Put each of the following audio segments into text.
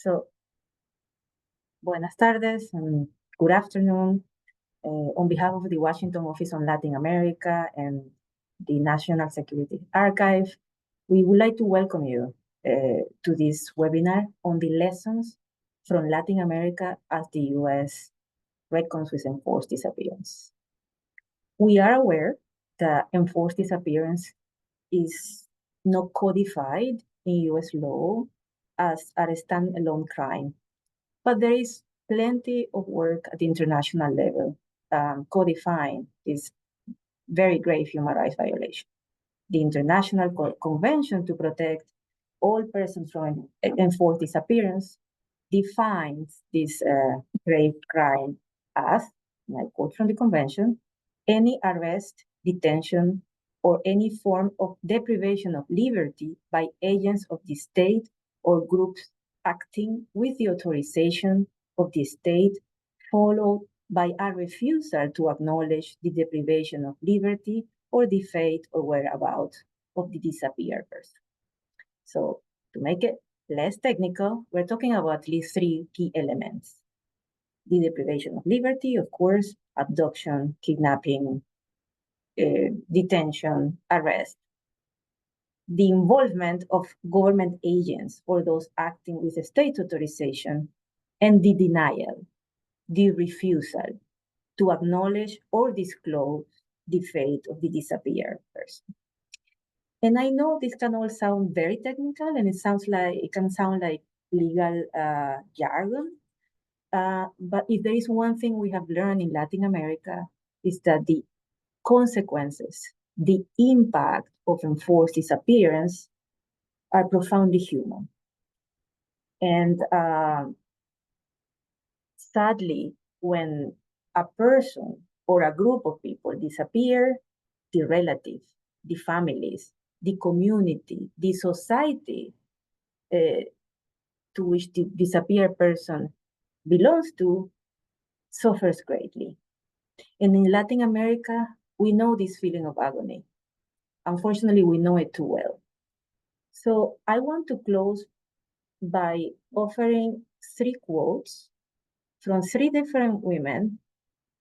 So, buenas tardes and good afternoon. On behalf of the Washington Office on Latin America and the National Security Archive, we would like to welcome you to this webinar on the lessons from Latin America as the U.S. reckons with enforced disappearance. We are aware that enforced disappearance is not codified in U.S. law as a standalone crime, but there is plenty of work at the international level codifying this very grave human rights violation. The International Convention to Protect All Persons from Enforced Disappearance defines this grave crime as, and I quote from the convention, any arrest, detention, or any form of deprivation of liberty by agents of the state or groups acting with the authorization of the state, followed by a refusal to acknowledge the deprivation of liberty or the fate or whereabouts of the disappeared person. So to make it less technical, we're talking about at least three key elements. The deprivation of liberty, of course, abduction, kidnapping, detention, arrest. The involvement of government agents or those acting with a state authorization, and the denial, the refusal to acknowledge or disclose the fate of the disappeared person. And I know this can all sound very technical, and it can sound like legal jargon. But if there is one thing we have learned in Latin America, is that the consequences, the impact of enforced disappearance are profoundly human. And sadly, when a person or a group of people disappear, the relatives, the families, the community, the society to which the disappeared person belongs to suffers greatly. And in Latin America, we know this feeling of agony. Unfortunately, we know it too well. So I want to close by offering three quotes from three different women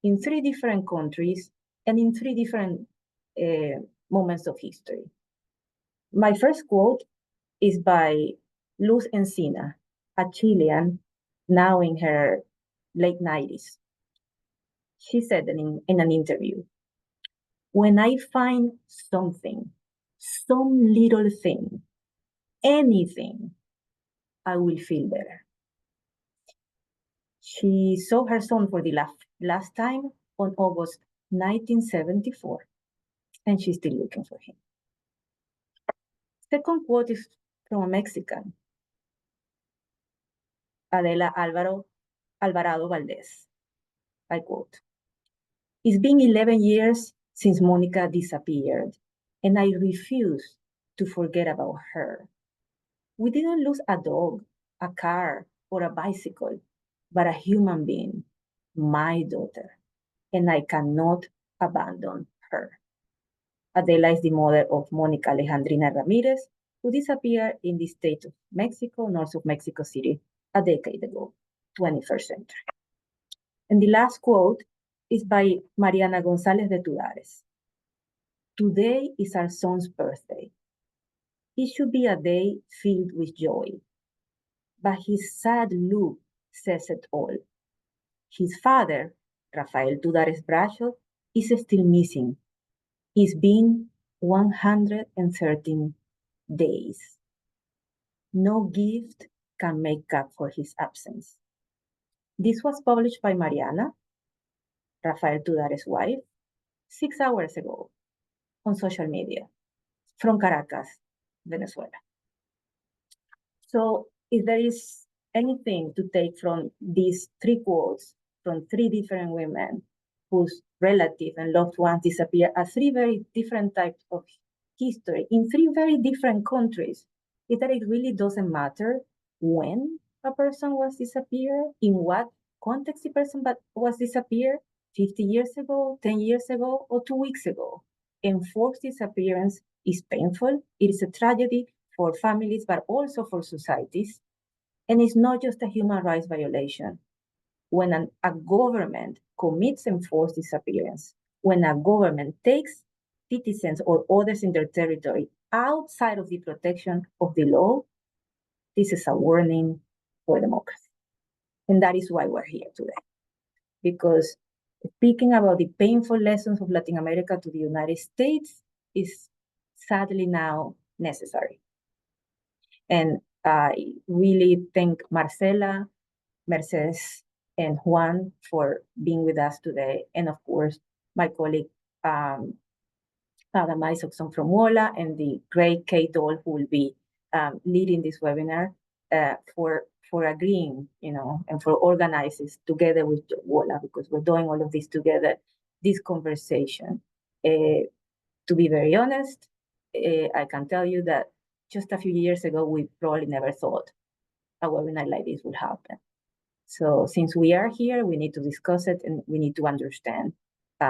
in three different countries and in three different moments of history. My first quote is by Luz Encina, a Chilean, now in her late 90s. She said in an interview, "When I find something, some little thing, anything, I will feel better." She saw her son for the last time on August 1974, and she's still looking for him. Second quote is from a Mexican, Adela Alvarado Valdez. I quote, "It's been 11 years since Monica disappeared, and I refuse to forget about her. We didn't lose a dog, a car, or a bicycle, but a human being, my daughter, and I cannot abandon her." Adela is the mother of Monica Alejandrina Ramirez, who disappeared in the state of Mexico, north of Mexico City, a decade ago, 21st century. And the last quote is by Mariana González de Tudares. "Today is our son's birthday. It should be a day filled with joy, but his sad look says it all. His father, Rafael Tudares Bracho, is still missing. It's been 113 days. No gift can make up for his absence." This was published by Mariana, Rafael Tudares' wife, 6 hours ago on social media from Caracas, Venezuela. So if there is anything to take from these three quotes from three different women whose relatives and loved ones disappeared at three very different types of history in three very different countries, is that it really doesn't matter when a person was disappeared, in what context the person was disappeared, 50 years ago, 10 years ago, or 2 weeks ago. Enforced disappearance is painful. It is a tragedy for families, but also for societies. And it's not just a human rights violation. When a government commits enforced disappearance, when a government takes citizens or others in their territory outside of the protection of the law, this is a warning for democracy. And that is why we're here today. Because speaking about the painful lessons of Latin America to the United States is sadly now necessary. And I really thank Marcela, Mercedes, and Juan for being with us today. And of course, my colleague, Adam Isaacson from WOLA, and the great Kate Dole, who will be leading this webinar for agreeing, and for organizing together with WOLA, because we're doing all of this together, this conversation. To be very honest, I can tell you that just a few years ago, we probably never thought a webinar like this would happen. So since we are here, we need to discuss it and we need to understand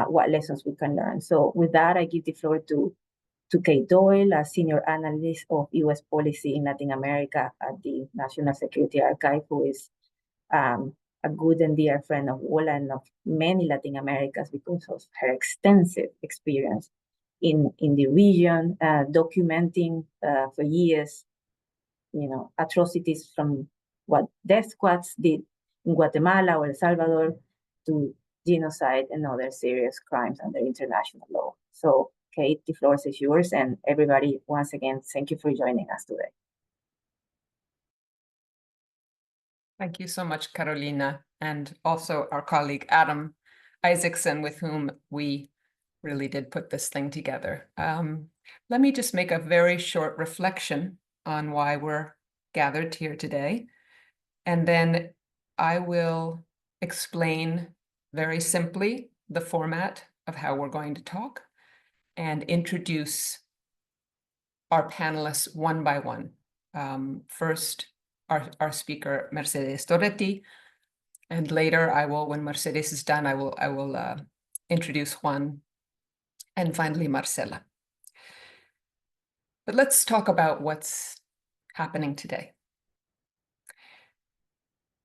what lessons we can learn. So with that, I give the floor to Kate Doyle, a senior analyst of U.S. policy in Latin America at the National Security Archive, who is a good and dear friend of WOLA and of many Latin Americans because of her extensive experience in the region, documenting for years, atrocities from what death squads did in Guatemala or El Salvador to genocide and other serious crimes under international law. So, Kate, the floor is yours, and everybody, once again, thank you for joining us today. Thank you so much, Carolina, and also our colleague Adam Isaacson, with whom we really did put this thing together. Let me just make a very short reflection on why we're gathered here today, and then I will explain very simply the format of how we're going to talk and introduce our panelists one by one. First, our speaker, Mercedes Torretti, and later I will, when Mercedes is done, I will introduce Juan, and finally Marcela. But let's talk about what's happening today.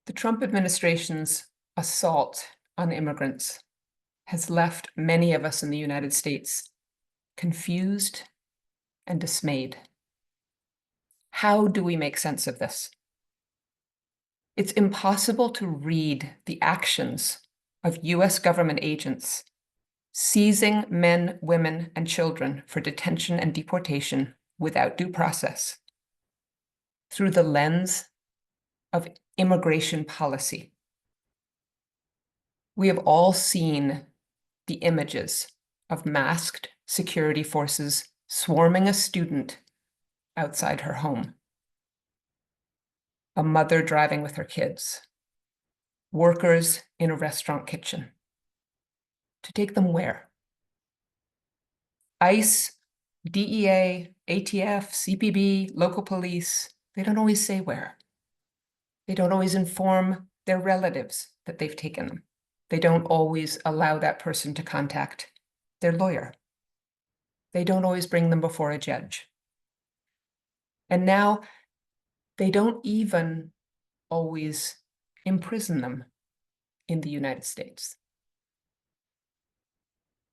The Trump administration's assault on immigrants has left many of us in the United States confused and dismayed. How do we make sense of this? It's impossible to read the actions of US government agents seizing men, women, and children for detention and deportation without due process through the lens of immigration policy. We have all seen the images of masked security forces swarming a student outside her home, a mother driving with her kids, workers in a restaurant kitchen. To take them where? ICE, DEA, ATF, CPB, local police, they don't always say where. They don't always inform their relatives that they've taken them. They don't always allow that person to contact their lawyer. They don't always bring them before a judge. And now they don't even always imprison them in the United States.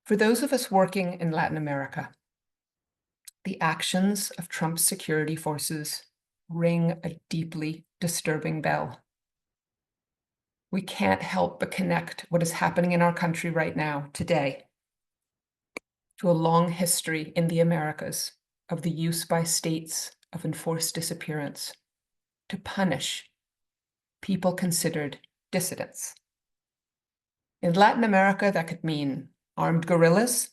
For those of us working in Latin America, the actions of Trump's security forces ring a deeply disturbing bell. We can't help but connect what is happening in our country right now, today, to a long history in the Americas of the use by states of enforced disappearance to punish people considered dissidents. In Latin America, that could mean armed guerrillas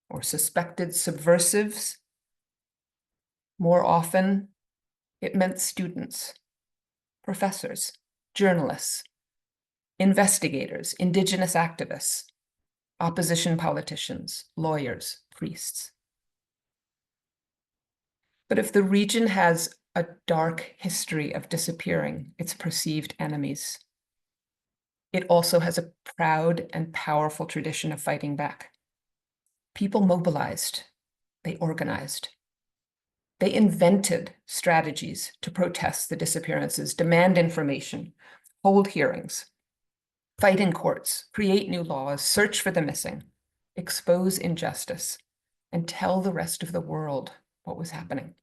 or suspected subversives. More often, it meant students, professors, journalists, investigators, indigenous activists, opposition politicians, lawyers, priests. But if the region has a dark history of disappearing its perceived enemies, it also has a proud and powerful tradition of fighting back. People mobilized, they organized. They invented strategies to protest the disappearances, demand information, hold hearings, fight in courts, create new laws, search for the missing, expose injustice, and tell the rest of the world what was happening.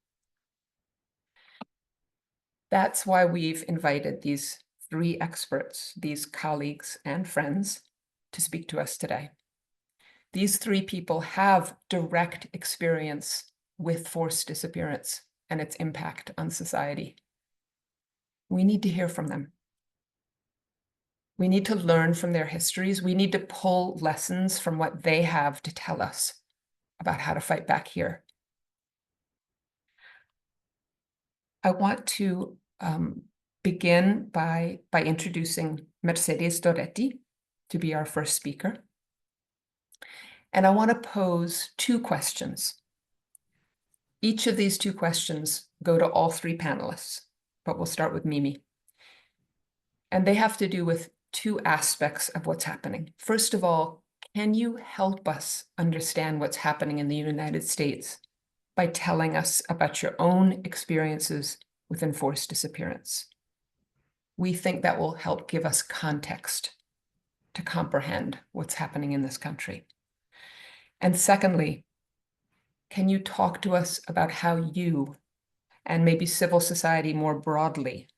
That's why we've invited these three experts, these colleagues and friends, to speak to us today. These three people have direct experience with forced disappearance and its impact on society. We need to hear from them. We need to learn from their histories. We need to pull lessons from what they have to tell us about how to fight back here. I want to begin by introducing Mercedes Doretti to be our first speaker. And I want to pose two questions. Each of these two questions go to all three panelists, but we'll start with Mimi. And they have to do with two aspects of what's happening. First of all, can you help us understand what's happening in the United States by telling us about your own experiences with enforced disappearance? We think that will help give us context to comprehend what's happening in this country. And secondly, can you talk to us about how you, and maybe civil society more broadly,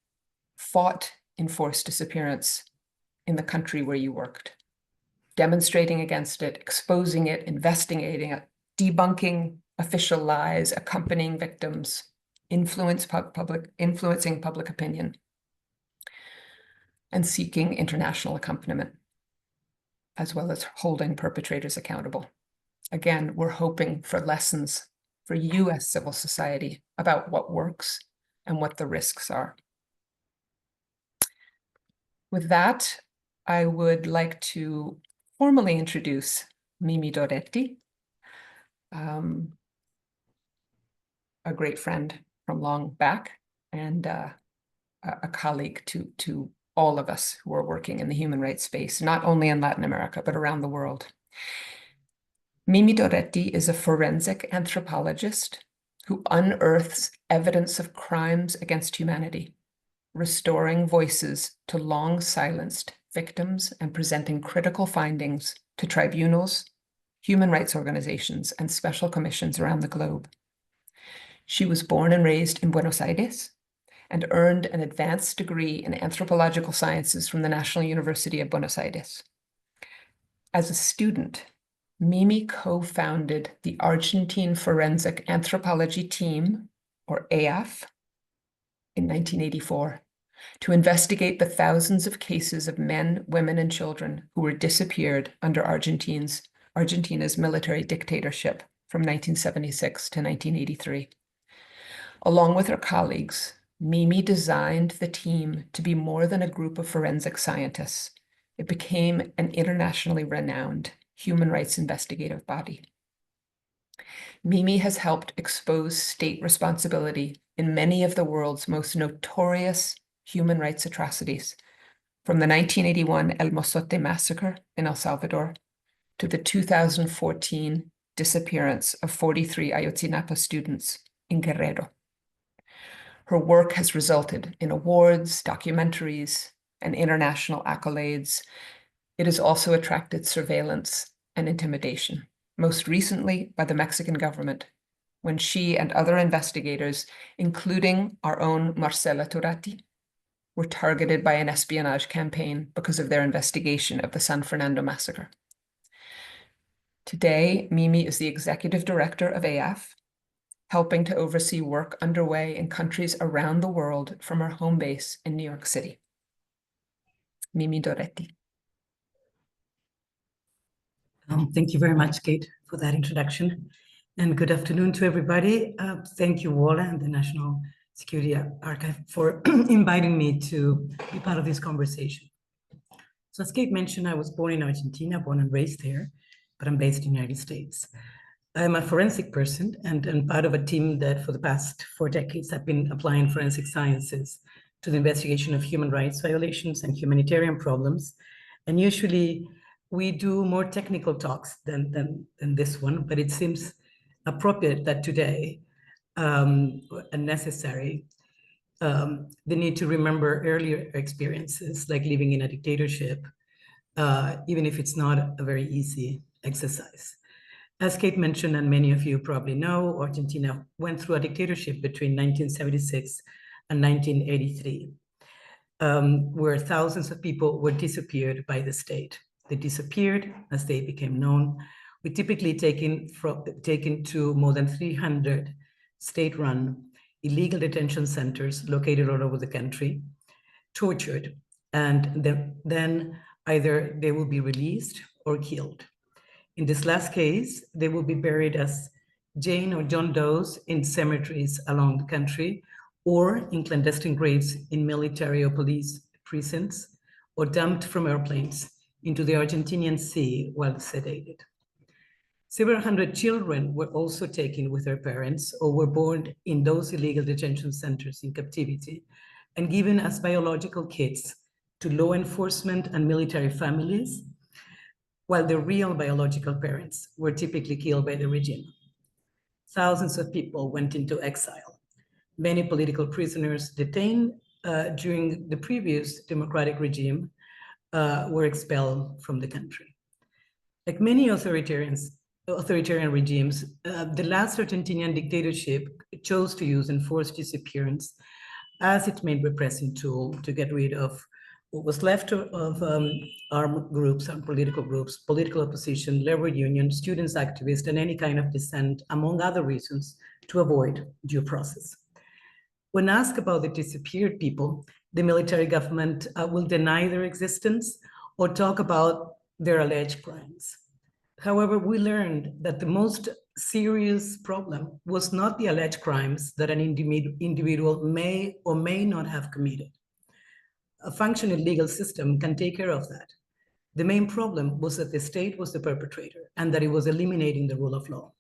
fought enforced disappearance in the country where you worked, demonstrating against it, exposing it, investigating it, debunking official lies, accompanying victims, influencing public opinion, and seeking international accompaniment, as well as holding perpetrators accountable. Again, we're hoping for lessons for you as civil society about what works and what the risks are. With that, I would like to formally introduce Mimi Doretti, a great friend from long back and a colleague to all of us who are working in the human rights space, not only in Latin America, but around the world. Mimi Doretti is a forensic anthropologist who unearths evidence of crimes against humanity, restoring voices to long silenced victims and presenting critical findings to tribunals, human rights organizations, and special commissions around the globe. She was born and raised in Buenos Aires and earned an advanced degree in anthropological sciences from the National University of Buenos Aires. As a student, Mimi co-founded the Argentine Forensic Anthropology Team, or AF, in 1984, to investigate the thousands of cases of men, women, and children who were disappeared under Argentina's military dictatorship from 1976 to 1983. Along with her colleagues, Mimi designed the team to be more than a group of forensic scientists. It became an internationally renowned human rights investigative body. Mimi has helped expose state responsibility in many of the world's most notorious human rights atrocities, from the 1981 El Mozote massacre in El Salvador to the 2014 disappearance of 43 Ayotzinapa students in Guerrero. Her work has resulted in awards, documentaries, and international accolades. It has also attracted surveillance and intimidation, most recently by the Mexican government, when she and other investigators, including our own Marcela Turati, were targeted by an espionage campaign because of their investigation of the San Fernando massacre. Today, Mimi is the executive director of AF, helping to oversee work underway in countries around the world from her home base in New York City. Mimi Doretti. Thank you very much, Kate, for that introduction. And good afternoon to everybody. Thank you, Walla and the National Security Archive for inviting me to be part of this conversation. So as Kate mentioned, I was born in Argentina, born and raised there, but I'm based in the United States. I'm a forensic person and part of a team that for the past 4 decades have been applying forensic sciences to the investigation of human rights violations and humanitarian problems. And usually we do more technical talks than this one, but it seems appropriate that today and necessary, the need to remember earlier experiences, like living in a dictatorship, even if it's not a very easy exercise. As Kate mentioned, and many of you probably know, Argentina went through a dictatorship between 1976 and 1983, where thousands of people were disappeared by the state. They disappeared as they became known. We typically taken to more than 300 state-run illegal detention centers located all over the country, tortured, and then either they will be released or killed. In this last case, they will be buried as Jane or John Does in cemeteries along the country, or in clandestine graves in military or police prisons, or dumped from airplanes into the Argentinian Sea while sedated. Several hundred children were also taken with their parents or were born in those illegal detention centers in captivity and given as biological kids to law enforcement and military families, while their real biological parents were typically killed by the regime. Thousands of people went into exile. Many political prisoners detained during the previous democratic regime were expelled from the country. Like many authoritarian regimes, the last Argentinian dictatorship chose to use enforced disappearance as its main repressing tool to get rid of what was left of armed groups and political groups, political opposition, labor union, students, activists, and any kind of dissent, among other reasons, to avoid due process. When asked about the disappeared people, the military government will deny their existence or talk about their alleged crimes. However, we learned that the most serious problem was not the alleged crimes that an individual may or may not have committed. A functioning legal system can take care of that. The main problem was that the state was the perpetrator and that it was eliminating the rule of law.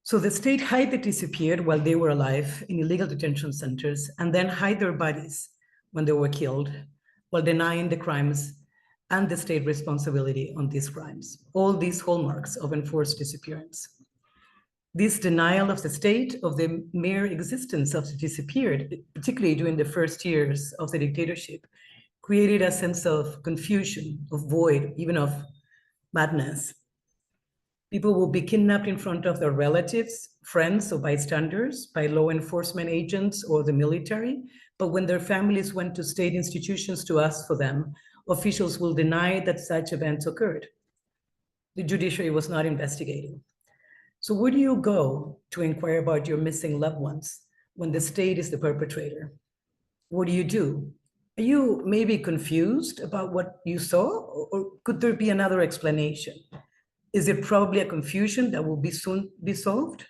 So the state hid the disappeared while they were alive in illegal detention centers and then hide their bodies when they were killed while denying the crimes and the state responsibility on these crimes. All these hallmarks of enforced disappearance. This denial of the state of the mere existence of the disappeared, particularly during the first years of the dictatorship, created a sense of confusion, of void, even of madness. People will be kidnapped in front of their relatives, friends, or bystanders by law enforcement agents or the military, but when their families went to state institutions to ask for them, officials will deny that such events occurred. The judiciary was not investigating. So where do you go to inquire about your missing loved ones when the state is the perpetrator? What do you do? Are you maybe confused about what you saw, or could there be another explanation? Is it probably a confusion that will soon be solved?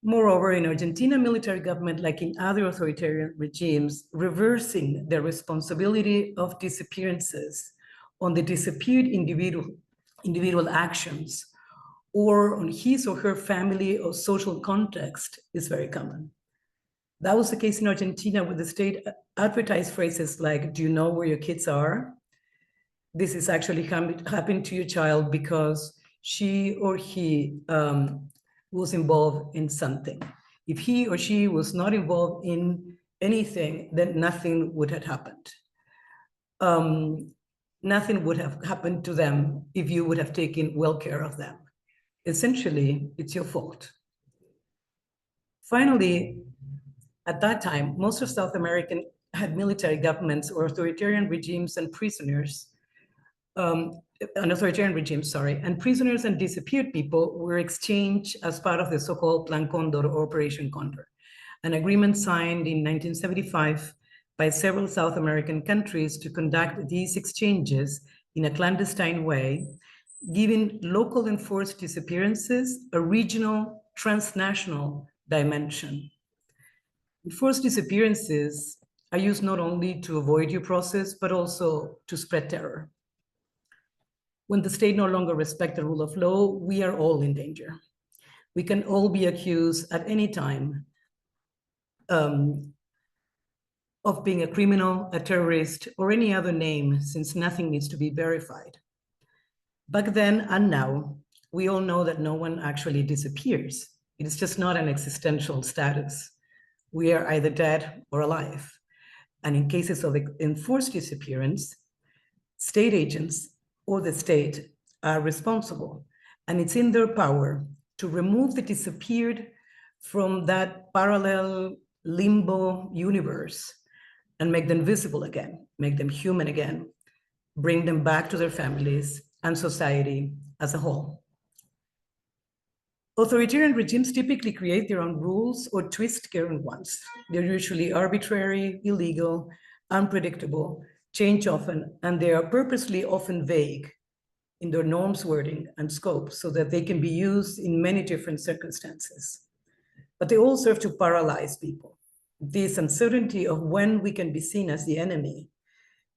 Moreover, in Argentina, military government, like in other authoritarian regimes, reversing the responsibility of disappearances on the disappeared individual actions or on his or her family or social context is very common. That was the case in Argentina, where the state advertised phrases like, "Do you know where your kids are? This is actually happened to your child because she or he was involved in something. If he or she was not involved in anything, then nothing would have happened. Nothing would have happened to them if you would have taken well care of them. Essentially, it's your fault." Finally, at that time, most of South America had military governments or authoritarian regimes and prisoners, and prisoners and disappeared people were exchanged as part of the so-called Plan Condor or Operation Condor, an agreement signed in 1975 by several South American countries to conduct these exchanges in a clandestine way, giving local enforced disappearances a regional, transnational dimension. Enforced disappearances are used not only to avoid due process, but also to spread terror. When the state no longer respects the rule of law, we are all in danger. We can all be accused at any time of being a criminal, a terrorist, or any other name, since nothing needs to be verified. Back then and now, we all know that no one actually disappears. It is just not an existential status. We are either dead or alive. And in cases of enforced disappearance, state agents or the state are responsible. And it's in their power to remove the disappeared from that parallel limbo universe and make them visible again, make them human again, bring them back to their families and society as a whole. Authoritarian regimes typically create their own rules or twist current ones. They're usually arbitrary, illegal, unpredictable, change often, and they are purposely often vague in their norms, wording, and scope so that they can be used in many different circumstances. But they all serve to paralyze people. This uncertainty of when we can be seen as the enemy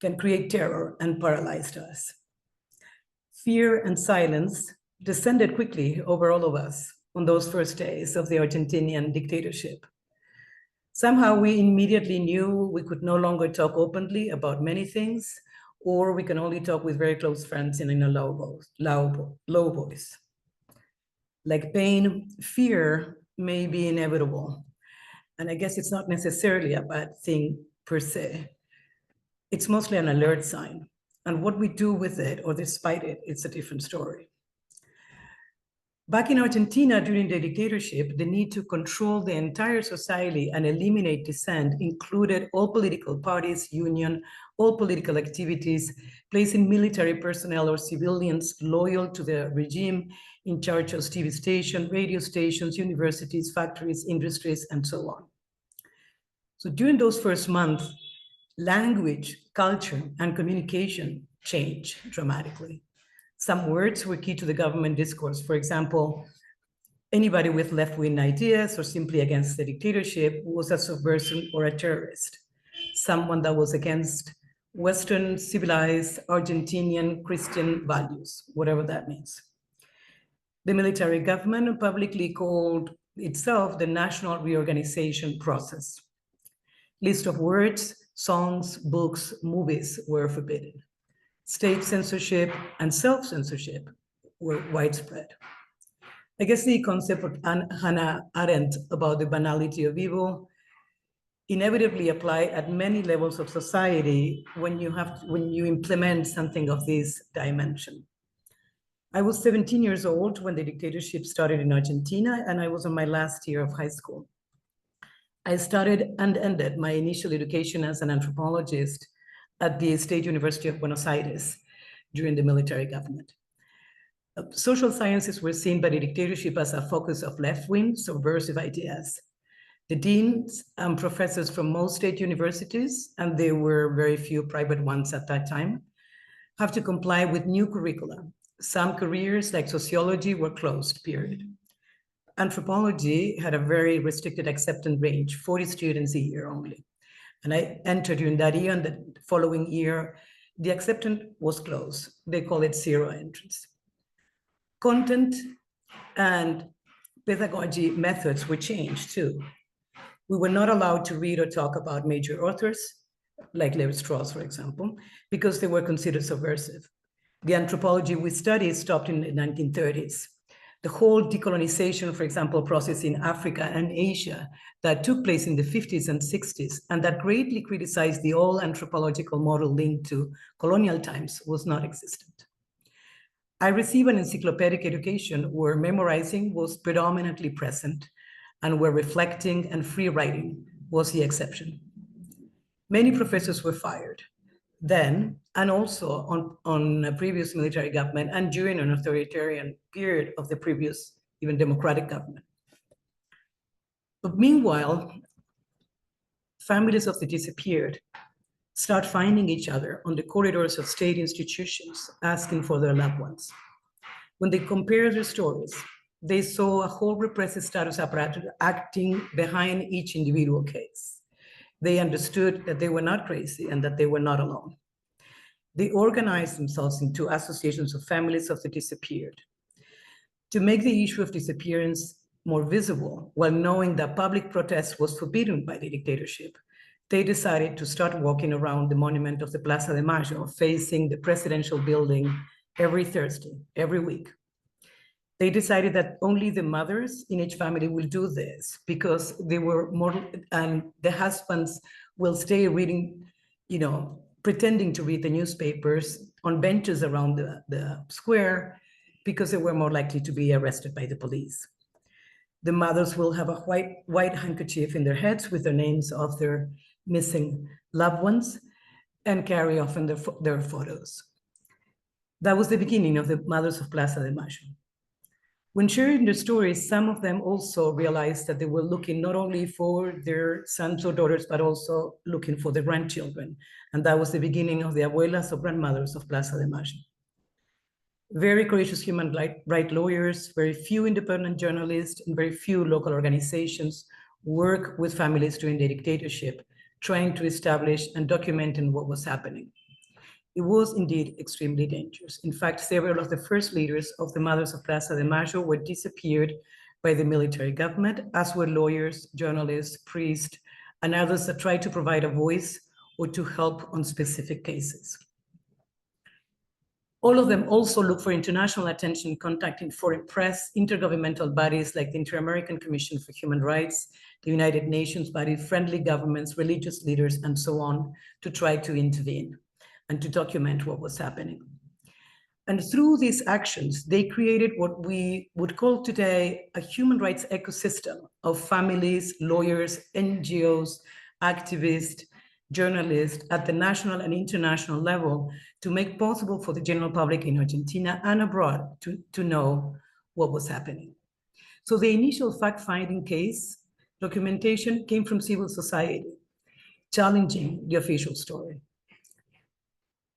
can create terror and paralyze us. Fear and silence descended quickly over all of us on those first days of the Argentinian dictatorship. Somehow we immediately knew we could no longer talk openly about many things, or we can only talk with very close friends in a low voice. Like pain, fear may be inevitable. And I guess it's not necessarily a bad thing per se. It's mostly an alert sign. And what we do with it or despite it, it's a different story. Back in Argentina during the dictatorship, the need to control the entire society and eliminate dissent included all political parties, union, all political activities, placing military personnel or civilians loyal to the regime in charge of TV stations, radio stations, universities, factories, industries, and so on. So during those first months, language, culture, and communication changed dramatically. Some words were key to the government discourse. For example, anybody with left-wing ideas or simply against the dictatorship was a subversive or a terrorist, someone that was against Western, civilized, Argentinian Christian values, whatever that means. The military government publicly called itself the National Reorganization Process. List of words, songs, books, movies were forbidden. State censorship and self-censorship were widespread. I guess the concept of Hannah Arendt about the banality of evil inevitably apply at many levels of society when you implement something of this dimension. I was 17 years old when the dictatorship started in Argentina, and I was in my last year of high school. I started and ended my initial education as an anthropologist at the State University of Buenos Aires during the military government. Social sciences were seen by the dictatorship as a focus of left-wing subversive ideas. The deans and professors from most state universities, and there were very few private ones at that time, have to comply with new curricula. Some careers like sociology were closed, period. Anthropology had a very restricted acceptance range, 40 students a year only. And I entered during that year, and the following year, the acceptance was closed. They call it zero entrance. Content and pedagogy methods were changed too. We were not allowed to read or talk about major authors, like Lévi-Strauss, for example, because they were considered subversive. The anthropology we studied stopped in the 1930s. The whole decolonization, for example, process in Africa and Asia that took place in the 50s and 60s, and that greatly criticized the old anthropological model linked to colonial times, was not existent. I received an encyclopedic education where memorizing was predominantly present and where reflecting and free writing was the exception. Many professors were fired then, and also on a previous military government and during an authoritarian period of the previous, even democratic government. But meanwhile, families of the disappeared start finding each other on the corridors of state institutions, asking for their loved ones. When they compared their stories, they saw a whole repressive status apparatus acting behind each individual case. They understood that they were not crazy and that they were not alone. They organized themselves into associations of families of the disappeared. To make the issue of disappearance more visible, while knowing that public protest was forbidden by the dictatorship, they decided to start walking around the monument of the Plaza de Mayo, facing the presidential building every Thursday, every week. They decided that only the mothers in each family will do this because they were more, and the husbands will stay reading, pretending to read the newspapers on benches around the square because they were more likely to be arrested by the police. The mothers will have a white handkerchief in their heads with the names of their missing loved ones and carry often their photos. That was the beginning of the Mothers of Plaza de Mayo. When sharing their stories, some of them also realized that they were looking not only for their sons or daughters, but also looking for their grandchildren. And that was the beginning of the abuelas or grandmothers of Plaza de Mayo. Very courageous human rights lawyers, very few independent journalists, and very few local organizations work with families during the dictatorship, trying to establish and documenting what was happening. It was indeed extremely dangerous. In fact, several of the first leaders of the Mothers of Plaza de Mayo were disappeared by the military government, as were lawyers, journalists, priests, and others that tried to provide a voice or to help on specific cases. All of them also look for international attention, contacting foreign press, intergovernmental bodies like the Inter-American Commission for Human Rights, the United Nations body, friendly governments, religious leaders, and so on, to try to intervene and to document what was happening. And through these actions, they created what we would call today a human rights ecosystem of families, lawyers, NGOs, activists, journalists at the national and international level to make possible for the general public in Argentina and abroad to know what was happening. So the initial fact-finding case documentation came from civil society, challenging the official story.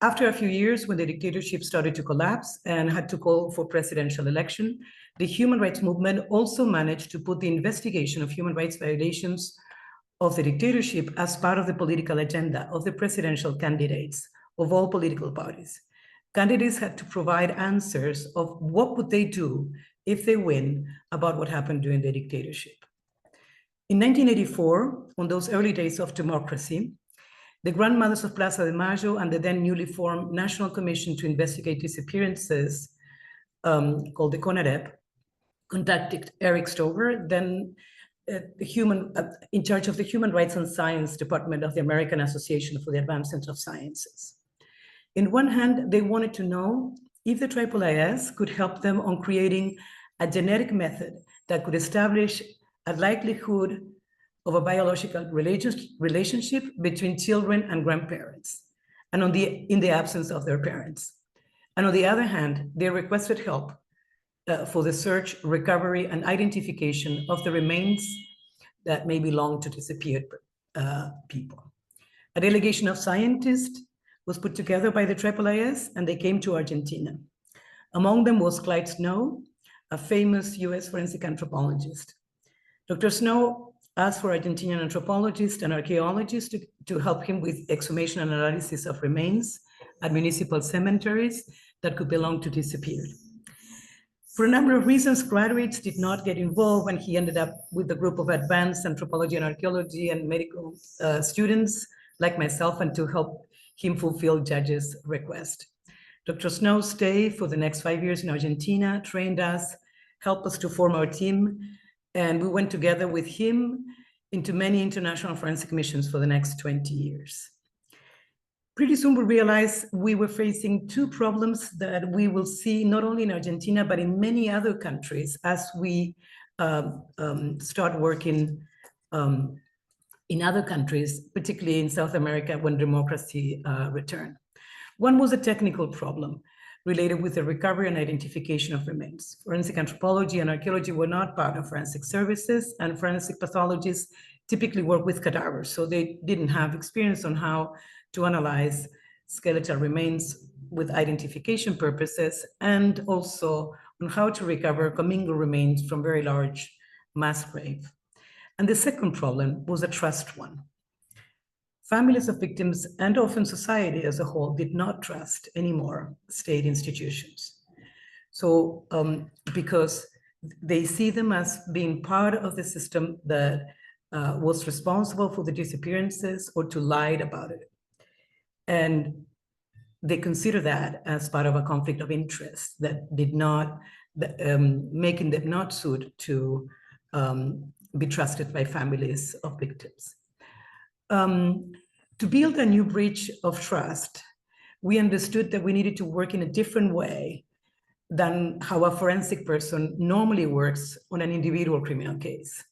After a few years, when the dictatorship started to collapse and had to call for presidential election, the human rights movement also managed to put the investigation of human rights violations of the dictatorship as part of the political agenda of the presidential candidates of all political parties. Candidates had to provide answers of what would they do if they win about what happened during the dictatorship. In 1984, on those early days of democracy, the grandmothers of Plaza de Mayo and the then newly formed National Commission to Investigate Disappearances, called the CONAREP, contacted Eric Stover, then in charge of the Human Rights and Science Department of the American Association for the Advancement of Sciences. In one hand, they wanted to know if the IIIS could help them on creating a genetic method that could establish a likelihood of a biological relationship between children and grandparents, and in the absence of their parents. And on the other hand, they requested help for the search, recovery, and identification of the remains that may belong to disappeared people. A delegation of scientists was put together by the IIIS, and they came to Argentina. Among them was Clyde Snow, a famous US forensic anthropologist. Dr. Snow asked for Argentinian anthropologists and archaeologists to help him with exhumation and analysis of remains at municipal cemeteries that could belong to disappeared. For a number of reasons, graduates did not get involved when he ended up with a group of advanced anthropology and archaeology and medical students like myself, and to help him fulfill judges' request. Dr. Snow stayed for the next 5 years in Argentina, trained us, helped us to form our team, and we went together with him into many international forensic missions for the next 20 years. Pretty soon we realized we were facing two problems that we will see not only in Argentina, but in many other countries as we start working in other countries, particularly in South America when democracy returned. One was a technical problem related with the recovery and identification of remains. Forensic anthropology and archaeology were not part of forensic services, and forensic pathologists typically work with cadavers, so they didn't have experience on how to analyze skeletal remains with identification purposes, and also on how to recover commingled remains from very large mass graves. And the second problem was a trust one. Families of victims and often society as a whole did not trust anymore state institutions. So because they see them as being part of the system that was responsible for the disappearances or to lie about it. And they consider that as part of a conflict of interest that did not making them not suit to be trusted by families of victims. To build a new bridge of trust, we understood that we needed to work in a different way than how a forensic person normally works on an individual criminal case.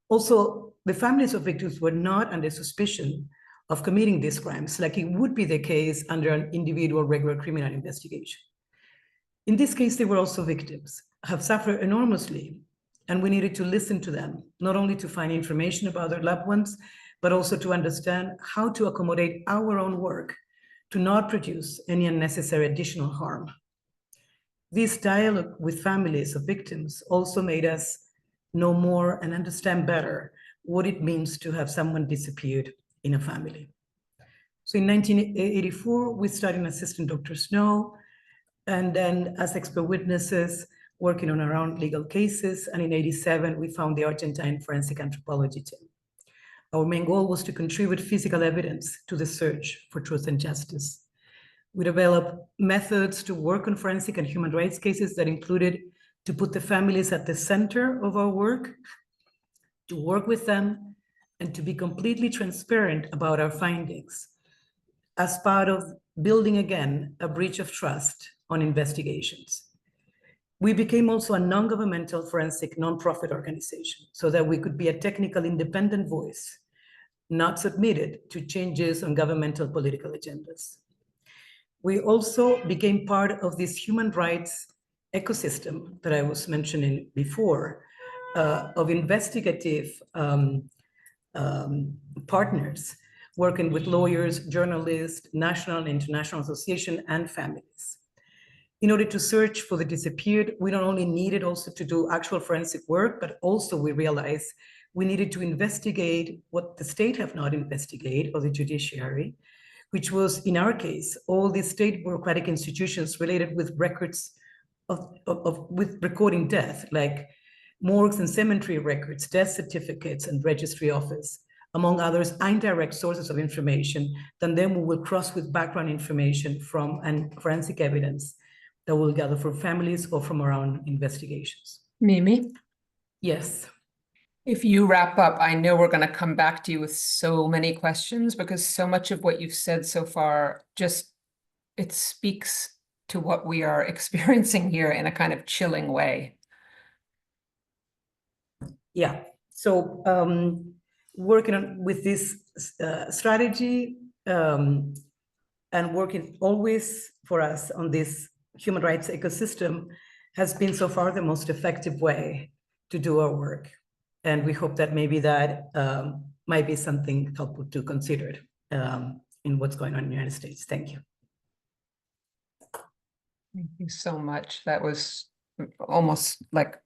Also, the families of victims were not under suspicion of committing these crimes, like it would be the case under an individual regular criminal investigation. In this case, they were also victims, have suffered enormously, and we needed to listen to them, not only to find information about their loved ones, but also to understand how to accommodate our own work to not produce any unnecessary additional harm. This dialogue with families of victims also made us know more and understand better what it means to have someone disappeared in a family. So in 1984, we started in Assistant Dr. Snow, and then as expert witnesses working on our own legal cases. And in 87, we found the Argentine forensic anthropology team. Our main goal was to contribute physical evidence to the search for truth and justice. We developed methods to work on forensic and human rights cases that included to put the families at the center of our work, to work with them, and to be completely transparent about our findings as part of building again a bridge of trust on investigations. We became also a non-governmental forensic nonprofit organization so that we could be a technical independent voice, not submitted to changes on governmental political agendas. We also became part of this human rights ecosystem that I was mentioning before, of investigative partners, working with lawyers, journalists, national and international association, and families. In order to search for the disappeared, we not only needed also to do actual forensic work, but also we realized we needed to investigate what the state have not investigated, or the judiciary, which was, in our case, all the state bureaucratic institutions related with records with recording death, like morgues and cemetery records, death certificates, and registry office, among others, indirect sources of information, then we will cross with background information from and forensic evidence that we'll gather from families or from our own investigations. Mimi? Yes. If you wrap up, I know we're going to come back to you with so many questions, because so much of what you've said so far it speaks to what we are experiencing here in a kind of chilling way. Yeah. So working with this strategy and working always for us on this human rights ecosystem has been so far the most effective way to do our work. And we hope that maybe that might be something helpful to consider in what's going on in the United States. Thank you. Thank you so much. That was almost like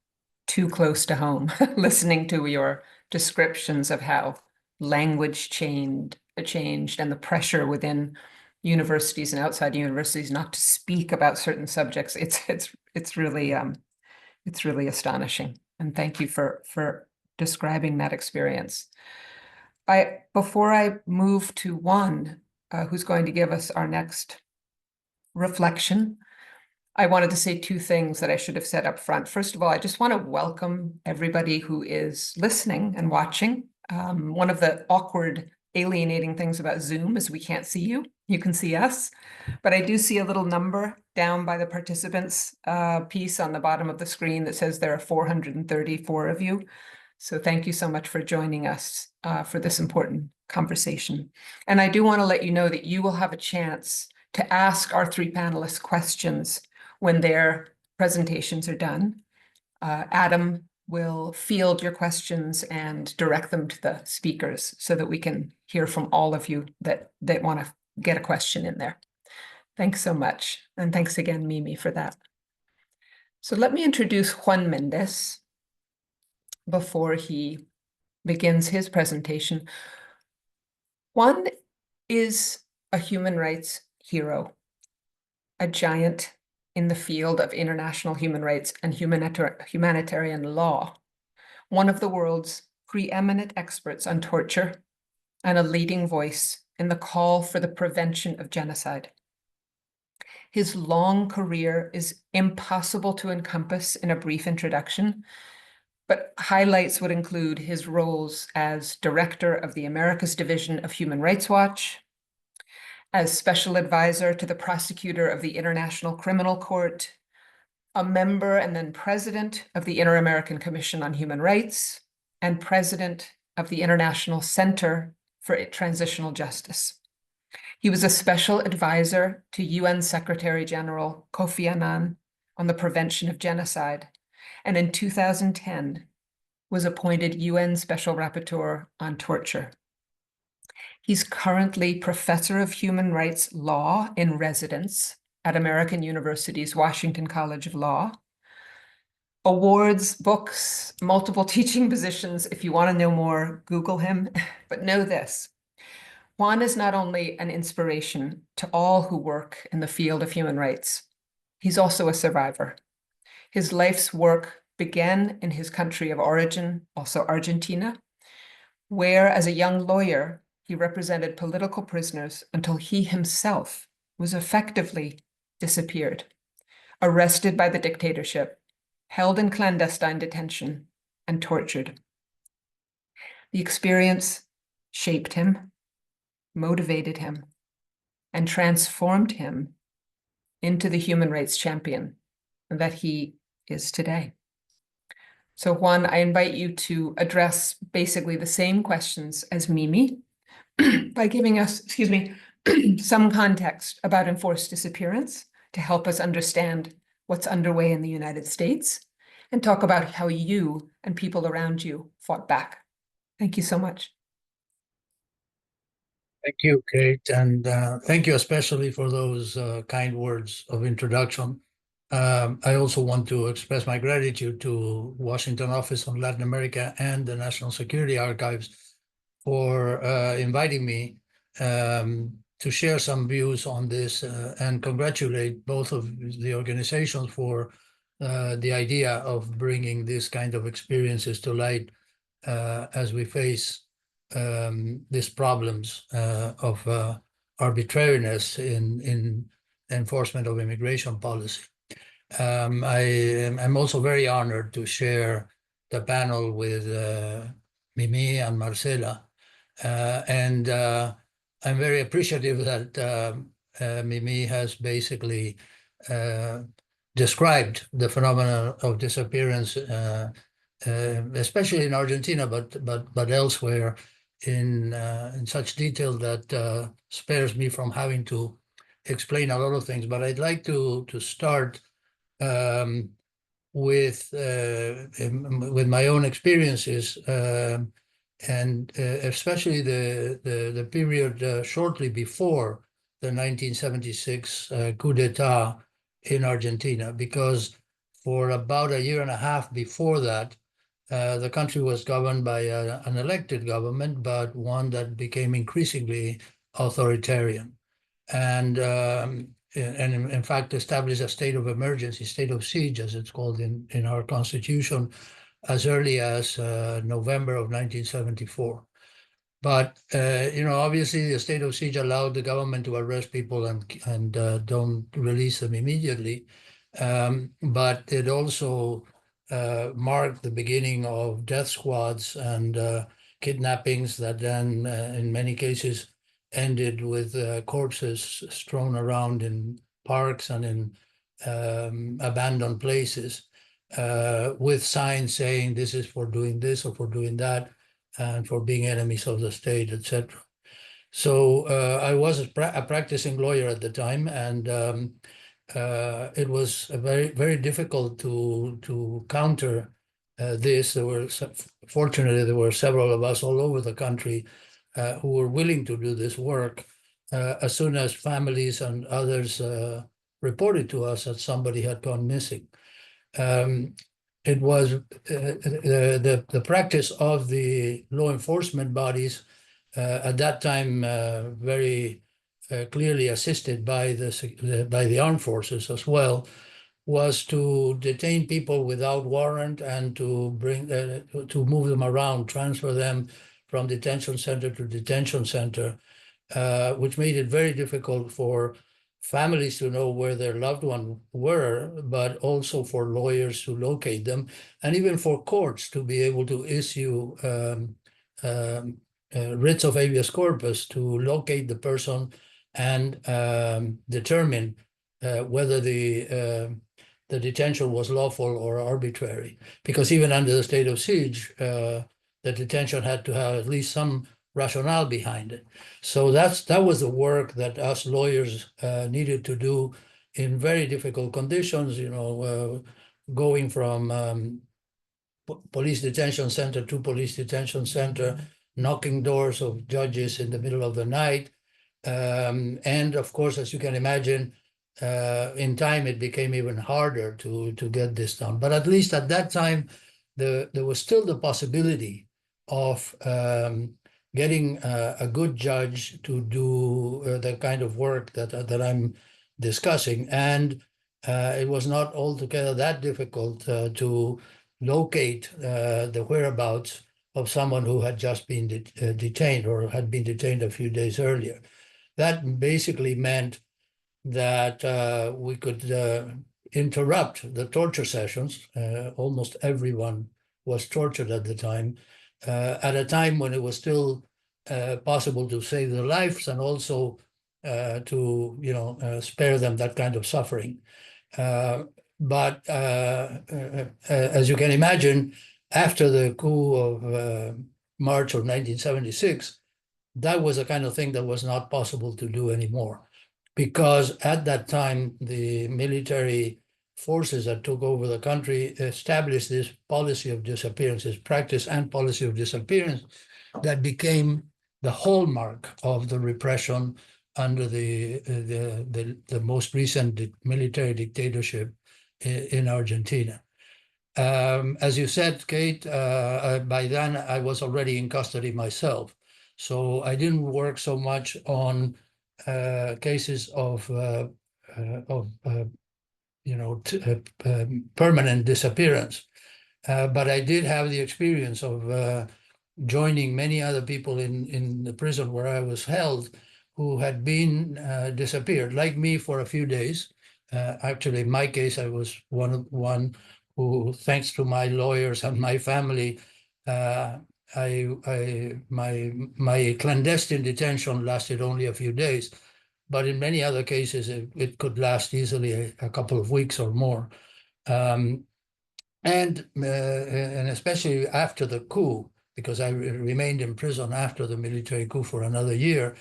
too close to home, listening to your descriptions of how language changed and the pressure within universities and outside universities not to speak about certain subjects. It's really astonishing. And thank you for describing that experience. Before I move to Juan, who's going to give us our next reflection, I wanted to say two things that I should have said up front. First of all, I just want to welcome everybody who is listening and watching. One of the awkward, alienating things about Zoom is we can't see you. You can see us, but I do see a little number down by the participants piece on the bottom of the screen that says there are 434 of you. So thank you so much for joining us for this important conversation. And I do want to let you know that you will have a chance to ask our three panelists questions when their presentations are done. Adam will field your questions and direct them to the speakers so that we can hear from all of you that want to get a question in there. Thanks so much. And thanks again, Mimi, for that. So let me introduce Juan Mendez before he begins his presentation. Juan is a human rights hero, a giant in the field of international human rights and humanitarian law, one of the world's preeminent experts on torture, and a leading voice in the call for the prevention of genocide. His long career is impossible to encompass in a brief introduction, but highlights would include his roles as director of the Americas Division of Human Rights Watch, as special advisor to the prosecutor of the International Criminal Court, a member and then president of the Inter-American Commission on Human Rights, and president of the International Center for Transitional Justice. He was a special advisor to UN Secretary General Kofi Annan on the prevention of genocide, and in 2010 was appointed UN Special Rapporteur on torture. He's currently Professor of Human Rights Law in residence at American University's Washington College of Law. Awards, books, multiple teaching positions. If you want to know more, Google him. But know this, Juan is not only an inspiration to all who work in the field of human rights, he's also a survivor. His life's work began in his country of origin, also Argentina, where as a young lawyer, he represented political prisoners until he himself was effectively disappeared, arrested by the dictatorship, held in clandestine detention, and tortured. The experience shaped him, motivated him, and transformed him into the human rights champion that he is today. So Juan, I invite you to address basically the same questions as Mimi by giving us, some context about enforced disappearance to help us understand what's underway in the United States and talk about how you and people around you fought back. Thank you so much. Thank you, Kate, and thank you especially for those kind words of introduction. I also want to express my gratitude to Washington Office on Latin America and the National Security Archives for inviting me to share some views on this and congratulate both of the organizations for the idea of bringing this kind of experiences to light as we face these problems of arbitrariness in enforcement of immigration policy. I'm also very honored to share the panel with Mimi and Marcela. And I'm very appreciative that Mimi has basically described the phenomenon of disappearance, especially in Argentina, but elsewhere in such detail that spares me from having to explain a lot of things. But I'd like to start with my own experiences. And especially the period shortly before the 1976 coup d'etat in Argentina, because for about a year and a half before that, the country was governed by an elected government, but one that became increasingly authoritarian. And in fact established a state of emergency, state of siege, as it's called in our constitution, as early as November of 1974. But, obviously the state of siege allowed the government to arrest people and don't release them immediately. But it also marked the beginning of death squads and kidnappings that then, in many cases, ended with corpses strewn around in parks and in abandoned places. With signs saying this is for doing this or for doing that, and for being enemies of the state, etc. So I was a practicing lawyer at the time, and it was very, very difficult to counter this. Fortunately, there were several of us all over the country who were willing to do this work as soon as families and others reported to us that somebody had gone missing. It was the practice of the law enforcement bodies at that time very clearly assisted by the armed forces as well, was to detain people without warrant and to move them around, transfer them from detention center to detention center, which made it very difficult for families to know where their loved ones were, but also for lawyers to locate them, and even for courts to be able to issue writs of habeas corpus to locate the person and determine whether the detention was lawful or arbitrary. Because even under the state of siege, the detention had to have at least some rationale behind it. So that was the work that us lawyers needed to do in very difficult conditions, going from police detention center to police detention center, knocking doors of judges in the middle of the night. And of course, as you can imagine, in time, it became even harder to get this done. But at least at that time, there was still the possibility of getting a good judge to do the kind of work that I'm discussing. And it was not altogether that difficult to locate the whereabouts of someone who had just been detained or had been detained a few days earlier. That basically meant that we could interrupt the torture sessions. Almost everyone was tortured at the time, at a time when it was still possible to save their lives and also to spare them that kind of suffering. But as you can imagine, after the coup of March of 1976, that was the kind of thing that was not possible to do anymore. Because at that time, the military forces that took over the country established this policy of disappearance, this practice and policy of disappearance that became the hallmark of the repression under the most recent military dictatorship in Argentina. As you said, Kate, by then I was already in custody myself. So I didn't work so much on cases of permanent disappearance. But I did have the experience of joining many other people in the prison where I was held who had been disappeared, like me, for a few days. Actually, in my case, I was one who, thanks to my lawyers and my family, my clandestine detention lasted only a few days, but in many other cases, it could last easily a couple of weeks or more. And especially after the coup, because I remained in prison after the military coup for another year,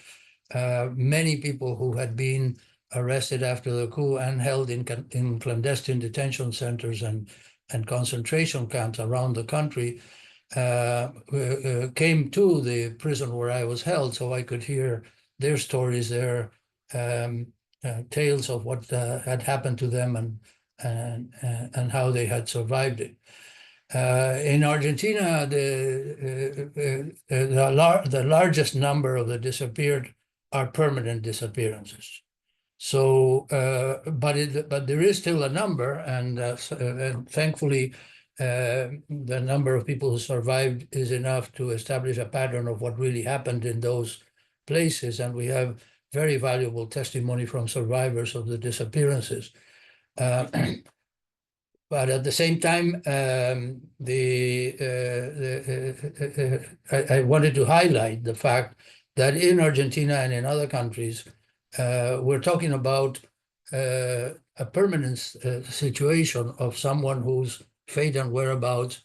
many people who had been arrested after the coup and held in clandestine detention centers and concentration camps around the country came to the prison where I was held, so I could hear their stories, their tales of what had happened to them and how they had survived it. In Argentina, the largest number of the disappeared are permanent disappearances. So, but there is still a number, and thankfully, the number of people who survived is enough to establish a pattern of what really happened in those places, and we have very valuable testimony from survivors of the disappearances. But at the same time, I wanted to highlight the fact that in Argentina and in other countries, we're talking about a permanent situation of someone whose fate and whereabouts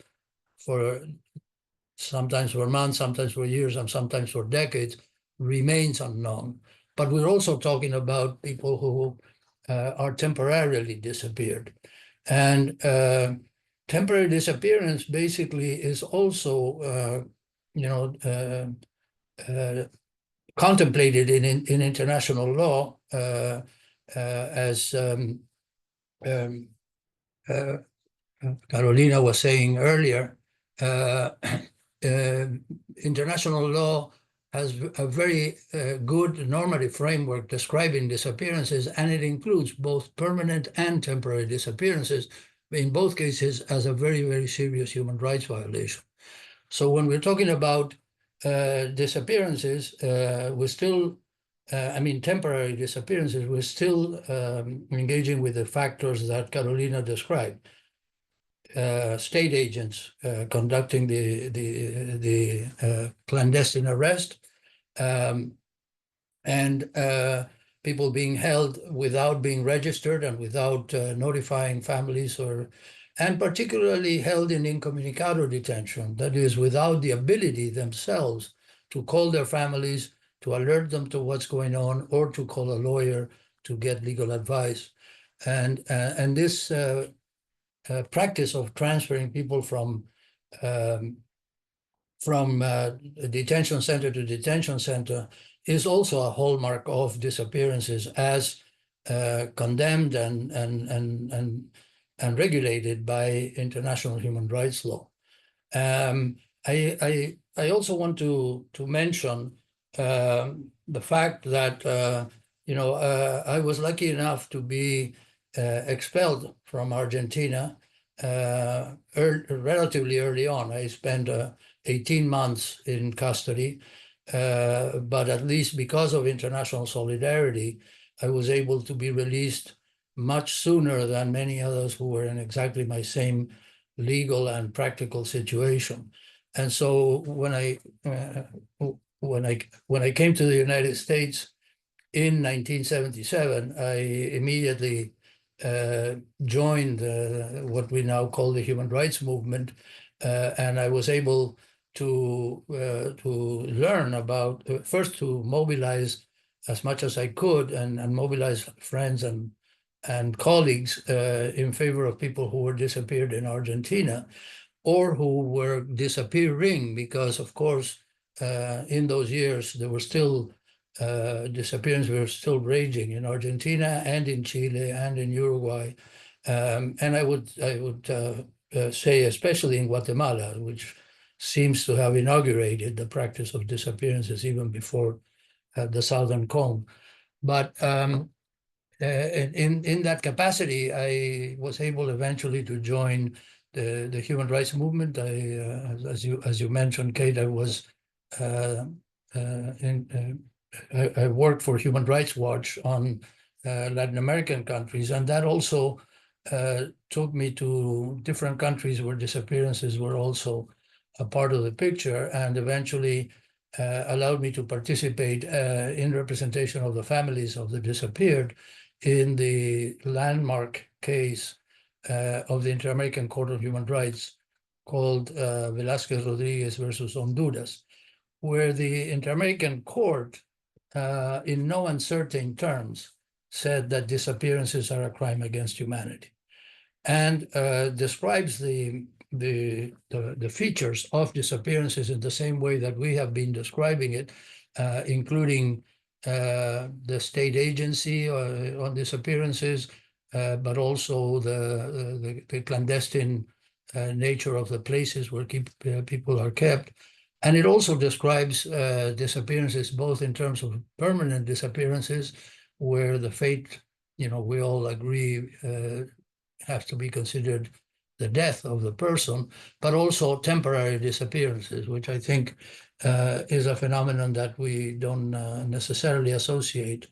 sometimes for months, sometimes for years, and sometimes for decades remains unknown. But we're also talking about people who are temporarily disappeared. And temporary disappearance basically is also, contemplated in international law as Carolina was saying earlier. International law has a very good normative framework describing disappearances, and it includes both permanent and temporary disappearances, in both cases as a very, very serious human rights violation. So when we're talking about disappearances, we still I mean, temporary disappearances, we're still engaging with the factors that Carolina described. State agents conducting the clandestine arrest, and people being held without being registered and without notifying families, and particularly held in incommunicado detention, that is, without the ability themselves to call their families, to alert them to what's going on, or to call a lawyer to get legal advice. And this practice of transferring people from detention center to detention center is also a hallmark of disappearances, as condemned and regulated by international human rights law. I also want to mention the fact that I was lucky enough to be expelled from Argentina relatively early on. I spent 18 months in custody, but at least because of international solidarity, I was able to be released much sooner than many others who were in exactly my same legal and practical situation. And so when I came to the United States in 1977, I immediately joined what we now call the human rights movement, and I was able to learn about, first to mobilize as much as I could and mobilize friends and colleagues in favor of people who were disappeared in Argentina, or who were disappearing, because of course in those years there were still disappearances were still raging in Argentina and in Chile and in Uruguay, and I would say especially in Guatemala, which seems to have inaugurated the practice of disappearances even before the Southern Cone. But in that capacity, I was able eventually to join the human rights movement. As you mentioned, Kate, I was I worked for Human Rights Watch on Latin American countries, and that also took me to different countries where disappearances were also a part of the picture, and eventually allowed me to participate in representation of the families of the disappeared in the landmark case of the Inter-American Court of Human Rights called Velázquez Rodriguez versus Honduras, where the Inter-American Court, in no uncertain terms, said that disappearances are a crime against humanity, and describes the features of disappearances in the same way that we have been describing it, including the state agency on disappearances, but also the clandestine nature of the places where people are kept. And it also describes disappearances both in terms of permanent disappearances, where the fate, we all agree, has to be considered the death of the person, but also temporary disappearances, which I think is a phenomenon that we don't necessarily associate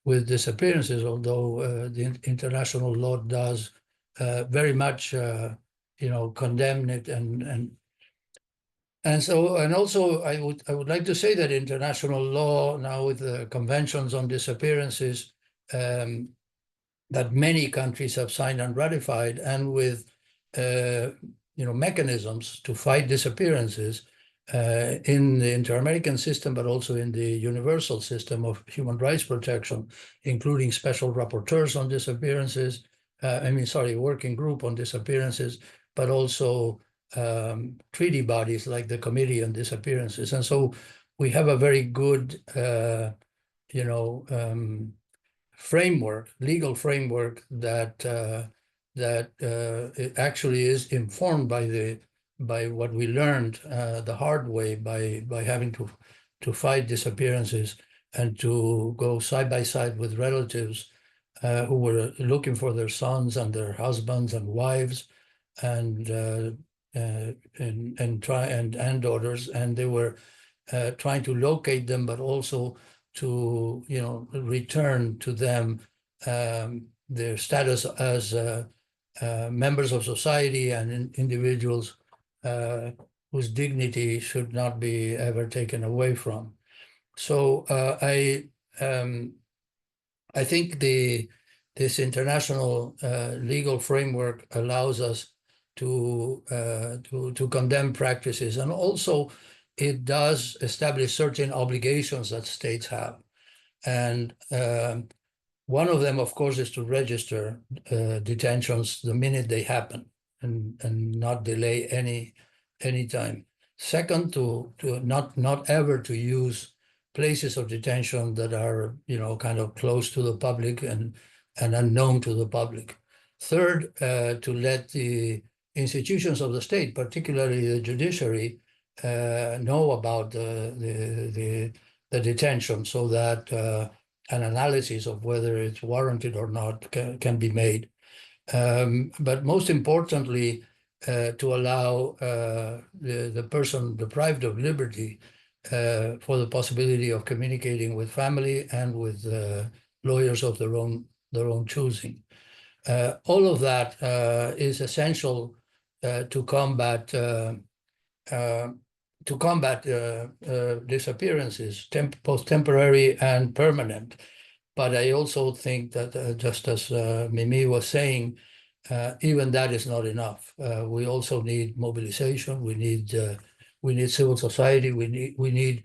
with disappearances, although the international law does very much, condemn it and also I would like to say that international law now, with the conventions on disappearances that many countries have signed and ratified, and with mechanisms to fight disappearances in the Inter-American system, but also in the universal system of human rights protection, including special rapporteurs on disappearances, working group on disappearances, but also treaty bodies like the Committee on Disappearances. And so we have a very good, legal framework that it actually is informed by what we learned the hard way by having to fight disappearances and to go side by side with relatives who were looking for their sons and their husbands and wives and daughters, and they were trying to locate them, but also to, return to them their status as members of society and individuals whose dignity should not be ever taken away from. So I think this international legal framework allows us to condemn practices, and also it does establish certain obligations that states have. And one of them, of course, is to register detentions the minute they happen and not delay any time. Second, to not ever to use places of detention that are, kind of close to the public and unknown to the public. Third, to let the institutions of the state, particularly the judiciary, know about the detention, so that an analysis of whether it's warranted or not can be made. But most importantly, to allow the person deprived of liberty for the possibility of communicating with family and with lawyers of their own choosing. All of that is essential to combat disappearances, both temporary and permanent. But I also think that, just as Mimi was saying, even that is not enough. We also need mobilization. We need civil society. We need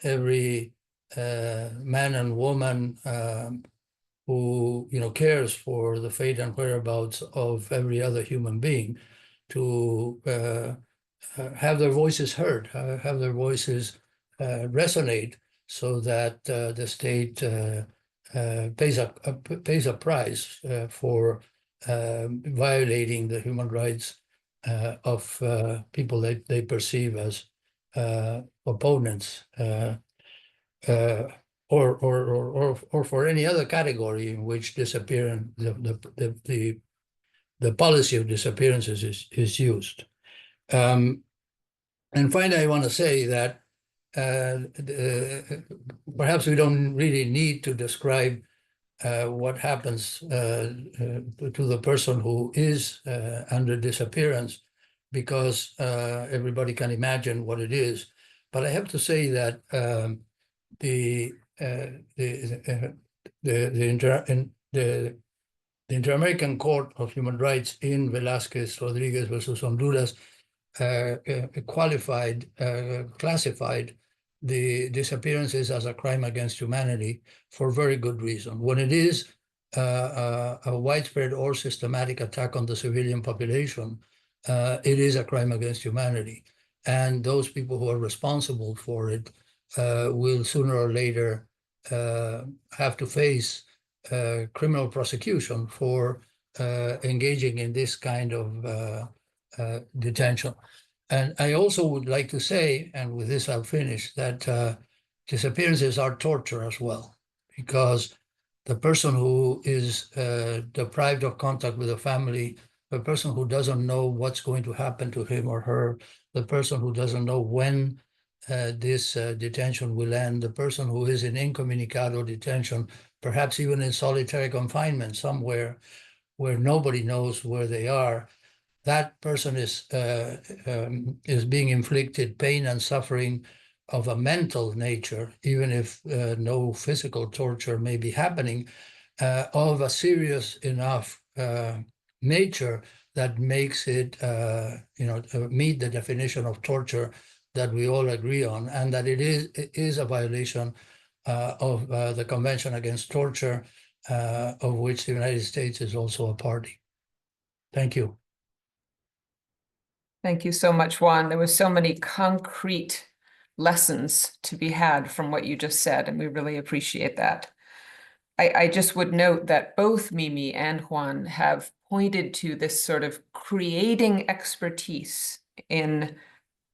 every man and woman who cares for the fate and whereabouts of every other human being to have their voices heard, have their voices resonate, so that the state pays a price for violating the human rights of people that they perceive as opponents, or for any other category in which disappearance, the policy of disappearances is used. And finally, I want to say that perhaps we don't really need to describe what happens to the person who is under disappearance, because everybody can imagine what it is. But I have to say that the Inter-American Court of Human Rights in Velázquez Rodriguez versus Honduras classified the disappearances as a crime against humanity for very good reason. When it is a widespread or systematic attack on the civilian population, it is a crime against humanity. And those people who are responsible for it will sooner or later have to face criminal prosecution for engaging in this kind of detention. And I also would like to say, and with this I'll finish, that disappearances are torture as well, because the person who is deprived of contact with the family, the person who doesn't know what's going to happen to him or her, the person who doesn't know when this detention will end, the person who is in incommunicado detention, perhaps even in solitary confinement somewhere where nobody knows where they are, that person is being inflicted pain and suffering of a mental nature, even if no physical torture may be happening, of a serious enough nature that makes it meet the definition of torture that we all agree on, and that it is a violation of the Convention Against Torture, of which the United States is also a party. Thank you. Thank you so much, Juan. There were so many concrete lessons to be had from what you just said, and we really appreciate that. I just would note that both Mimi and Juan have pointed to this sort of creating expertise in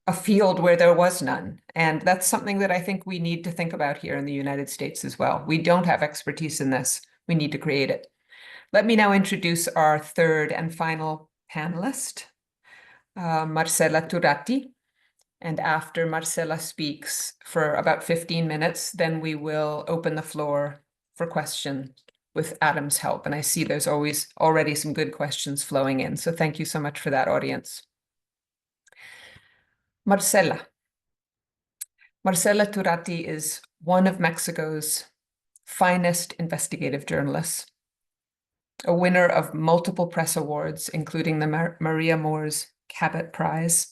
a field where there was none. And that's something that I think we need to think about here in the United States as well. We don't have expertise in this. We need to create it. Let me now introduce our third and final panelist, Marcela Turati. And after Marcela speaks for about 15 minutes, then we will open the floor for questions with Adam's help. And I see there's already some good questions flowing in. So thank you so much for that, audience. Marcela. Marcela Turati is one of Mexico's finest investigative journalists, a winner of multiple press awards, including the Maria Moores Cabot Prize,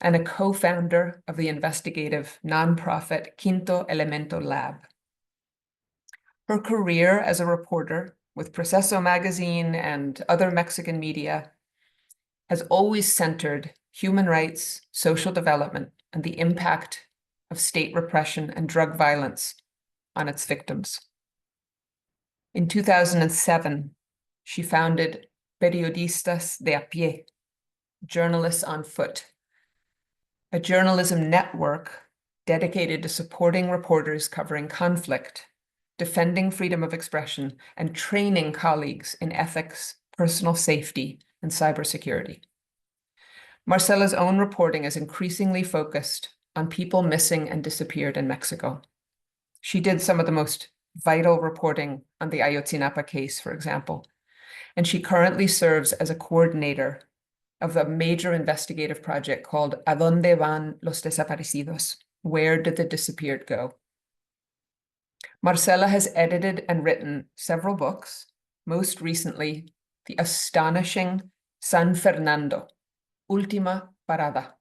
and a co-founder of the investigative nonprofit Quinto Elemento Lab. Her career as a reporter with Proceso magazine and other Mexican media has always centered human rights, social development, and the impact of state repression and drug violence on its victims. In 2007, she founded Periodistas de a pie, Journalists on Foot, a journalism network dedicated to supporting reporters covering conflict, defending freedom of expression, and training colleagues in ethics, personal safety, and cybersecurity. Marcela's own reporting is increasingly focused on people missing and disappeared in Mexico. She did some of the most vital reporting on the Ayotzinapa case, for example, and she currently serves as a coordinator of a major investigative project called ¿A dónde van los desaparecidos? Where did the disappeared go? Marcela has edited and written several books, most recently, the astonishing San Fernando, Última Parada,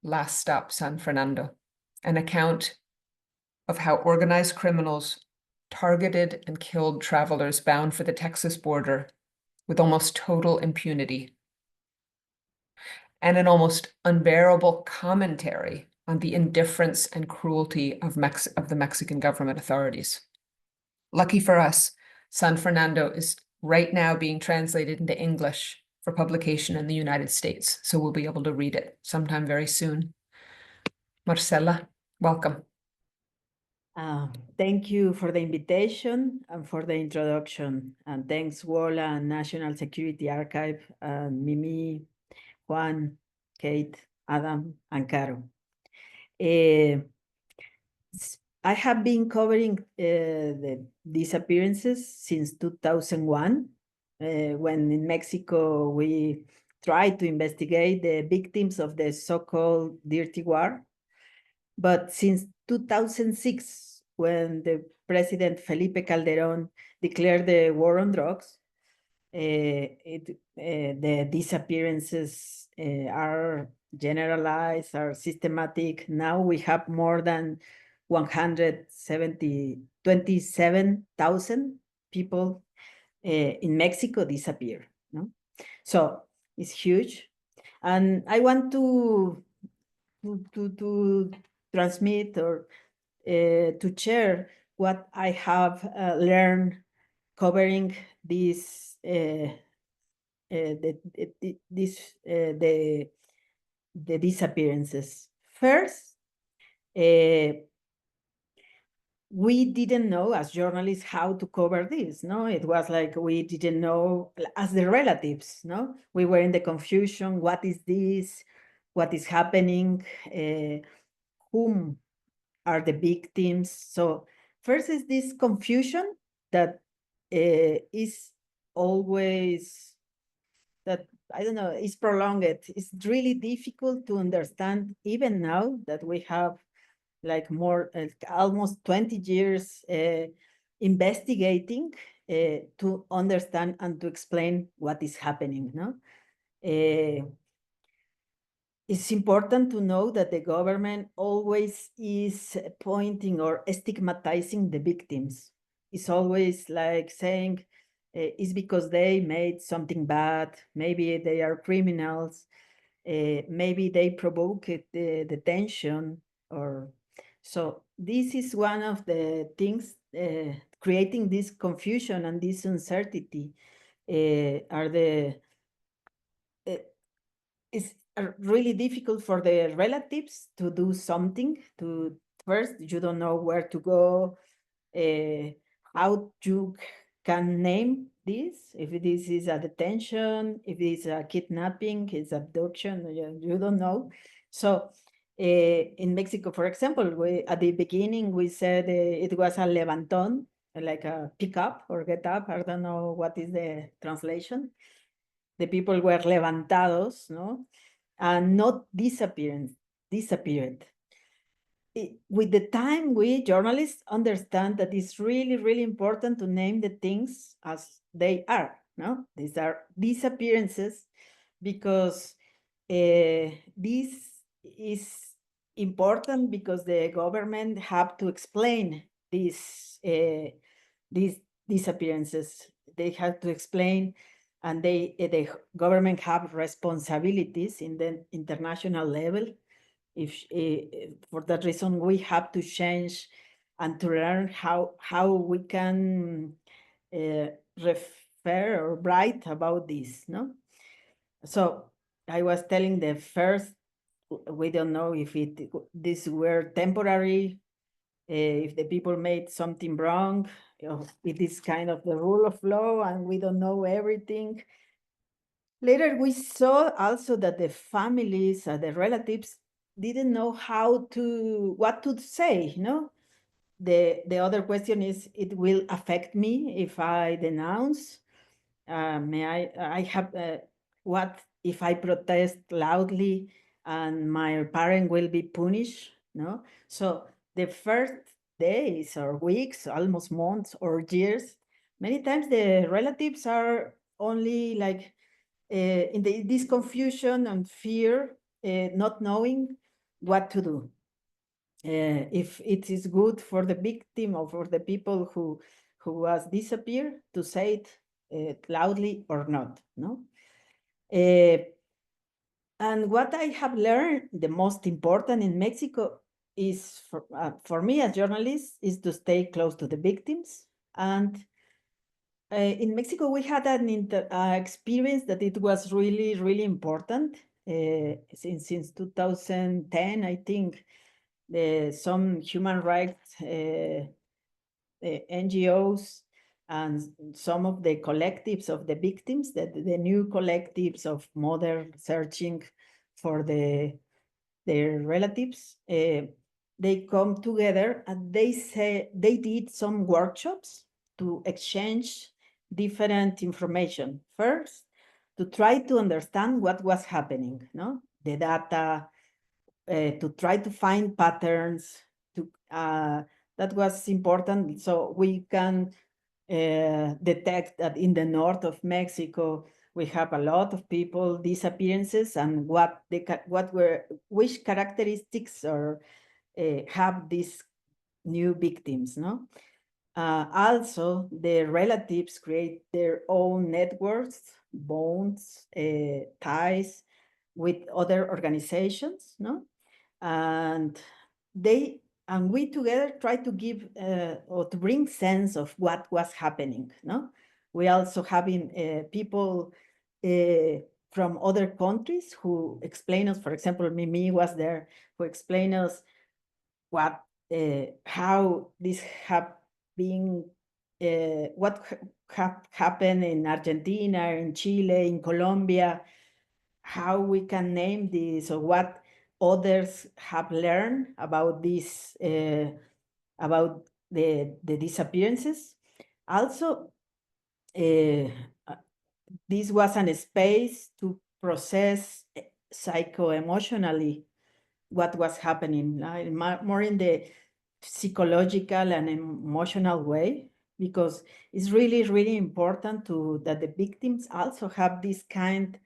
Last Stop San Fernando, an account of how organized criminals targeted and killed travelers bound for the Texas border with almost total impunity, and an almost unbearable commentary on the indifference and cruelty of the Mexican government authorities. Lucky for us, San Fernando is right now being translated into English for publication in the United States, so we'll be able to read it sometime very soon. Marcela, welcome. Thank you for the invitation and for the introduction. And thanks, Wola and National Security Archive, Mimi, Juan, Kate, Adam, and Caro. I have been covering the disappearances since 2001, when in Mexico we tried to investigate the victims of the so-called Dirty War. But since 2006, when the President Felipe Calderón declared the war on drugs, the disappearances are generalized, are systematic. Now we have more than 27,000 people in Mexico disappear. No? So it's huge. And I want to transmit or to share what I have learned covering this the disappearances. First, we didn't know as journalists how to cover this. No, it was like we didn't know as the relatives. No, we were in the confusion. What is this? What is happening? Whom are the victims? So first is this confusion that is always, that I don't know, is prolonged. It's really difficult to understand even now that we have like almost 20 years investigating to understand and to explain what is happening. No, it's important to know that the government always is pointing or stigmatizing the victims. It's always like saying it's because they made something bad, maybe they are criminals, maybe they provoked the detention, or so this is one of the things creating this confusion and this uncertainty it's really difficult for the relatives to do something. To first, you don't know where to go, how you can name this, if this is a detention, if it's a kidnapping, it's abduction, you don't know. So In Mexico, for example, at the beginning, we said it was a levantón, like a pick up or get up. I don't know what is the translation. The people were levantados, no? And not disappeared. With the time, we journalists understand that it's really, really important to name the things as they are, no? These are disappearances because this is important because the government have to explain these disappearances. They have to explain, and the government have responsibilities in the international level. If for that reason, we have to change and to learn how we can refer or write about this, no? So I was telling the first, we don't know if these were temporary, if the people made something wrong, it is kind of the rule of law and we don't know everything. Later, we saw also that the families, the relatives, didn't know what to say, no? The other question is, it will affect me if I denounce? I have, what if I protest loudly and my parent will be punished, no? So the first days or weeks, almost months or years, many times the relatives are only like in this confusion and fear, not knowing what to do. If it is good for the victim or for the people who was disappeared to say it loudly or not, no? And what I have learned, the most important in Mexico is, for me as journalist, is to stay close to the victims. And in Mexico, we had an experience that it was really, really important. Since 2010, I think, some human rights NGOs and some of the collectives of the victims, the new collectives of mother searching for their relatives, they come together and they did some workshops to exchange different information. First, to try to understand what was happening, no? The data, to try to find patterns, that was important. So we can detect that in the north of Mexico, we have a lot of people disappearances and which characteristics or have these new victims, no? Also, the relatives create their own networks, bonds, ties with other organizations, no? And we together try to give or to bring sense of what was happening, no? We also having people from other countries who explain us, for example, Mimi was there, who explain us how this have been, what have happened in Argentina, in Chile, in Colombia, how we can name this, or what others have learned about this, about the disappearances. Also, this was a space to process psycho-emotionally what was happening, more in the psychological and emotional way, because it's really, really important that the victims also have this kind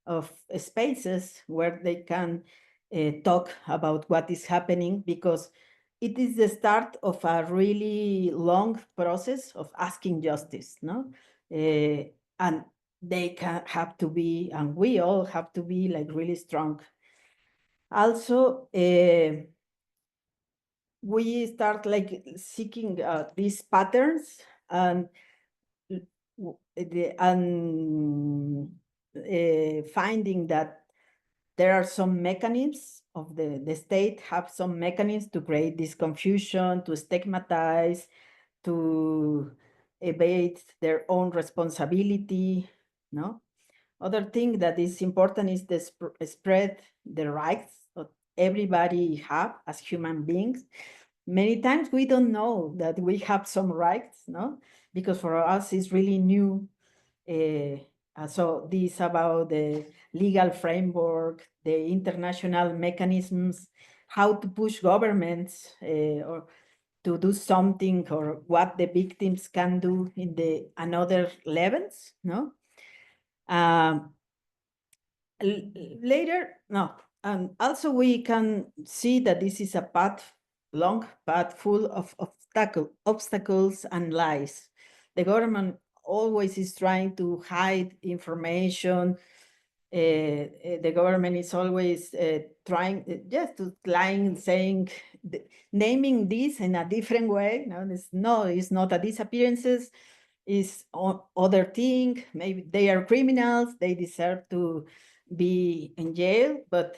of spaces where they can talk about what is happening, because it is the start of a really long process of asking justice, no? And they have to be, and we all have to be like really strong. Also, we start like seeking these patterns and finding that there are some mechanisms of the state have some mechanisms to create this confusion, to stigmatize, to evade their own responsibility, no? Other thing that is important is the spread the rights of everybody have as human beings. Many times we don't know that we have some rights, no? Because for us it's really new. So this about the legal framework, the international mechanisms, how to push governments or to do something, or what the victims can do in the another levels, no? Later, no. And also we can see that this is a path, long path full of obstacles and lies. The government always is trying to hide information. The government is always trying just to lying, saying, naming this in a different way. No, it's not a disappearances, it's other thing. Maybe they are criminals, they deserve to be in jail, but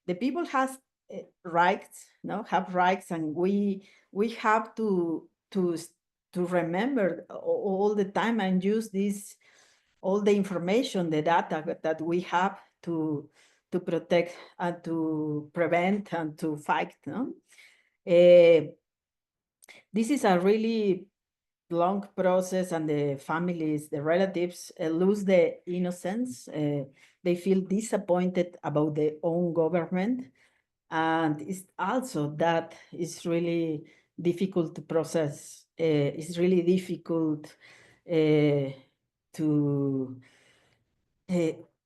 the people has rights, no, have rights, and we have to remember all the time and use this, all the information, the data that we have to protect and to prevent and to fight, no? This is a really long process, and the families, the relatives lose the innocence. They feel disappointed about their own government. And it's also that is really difficult to process. It's really difficult to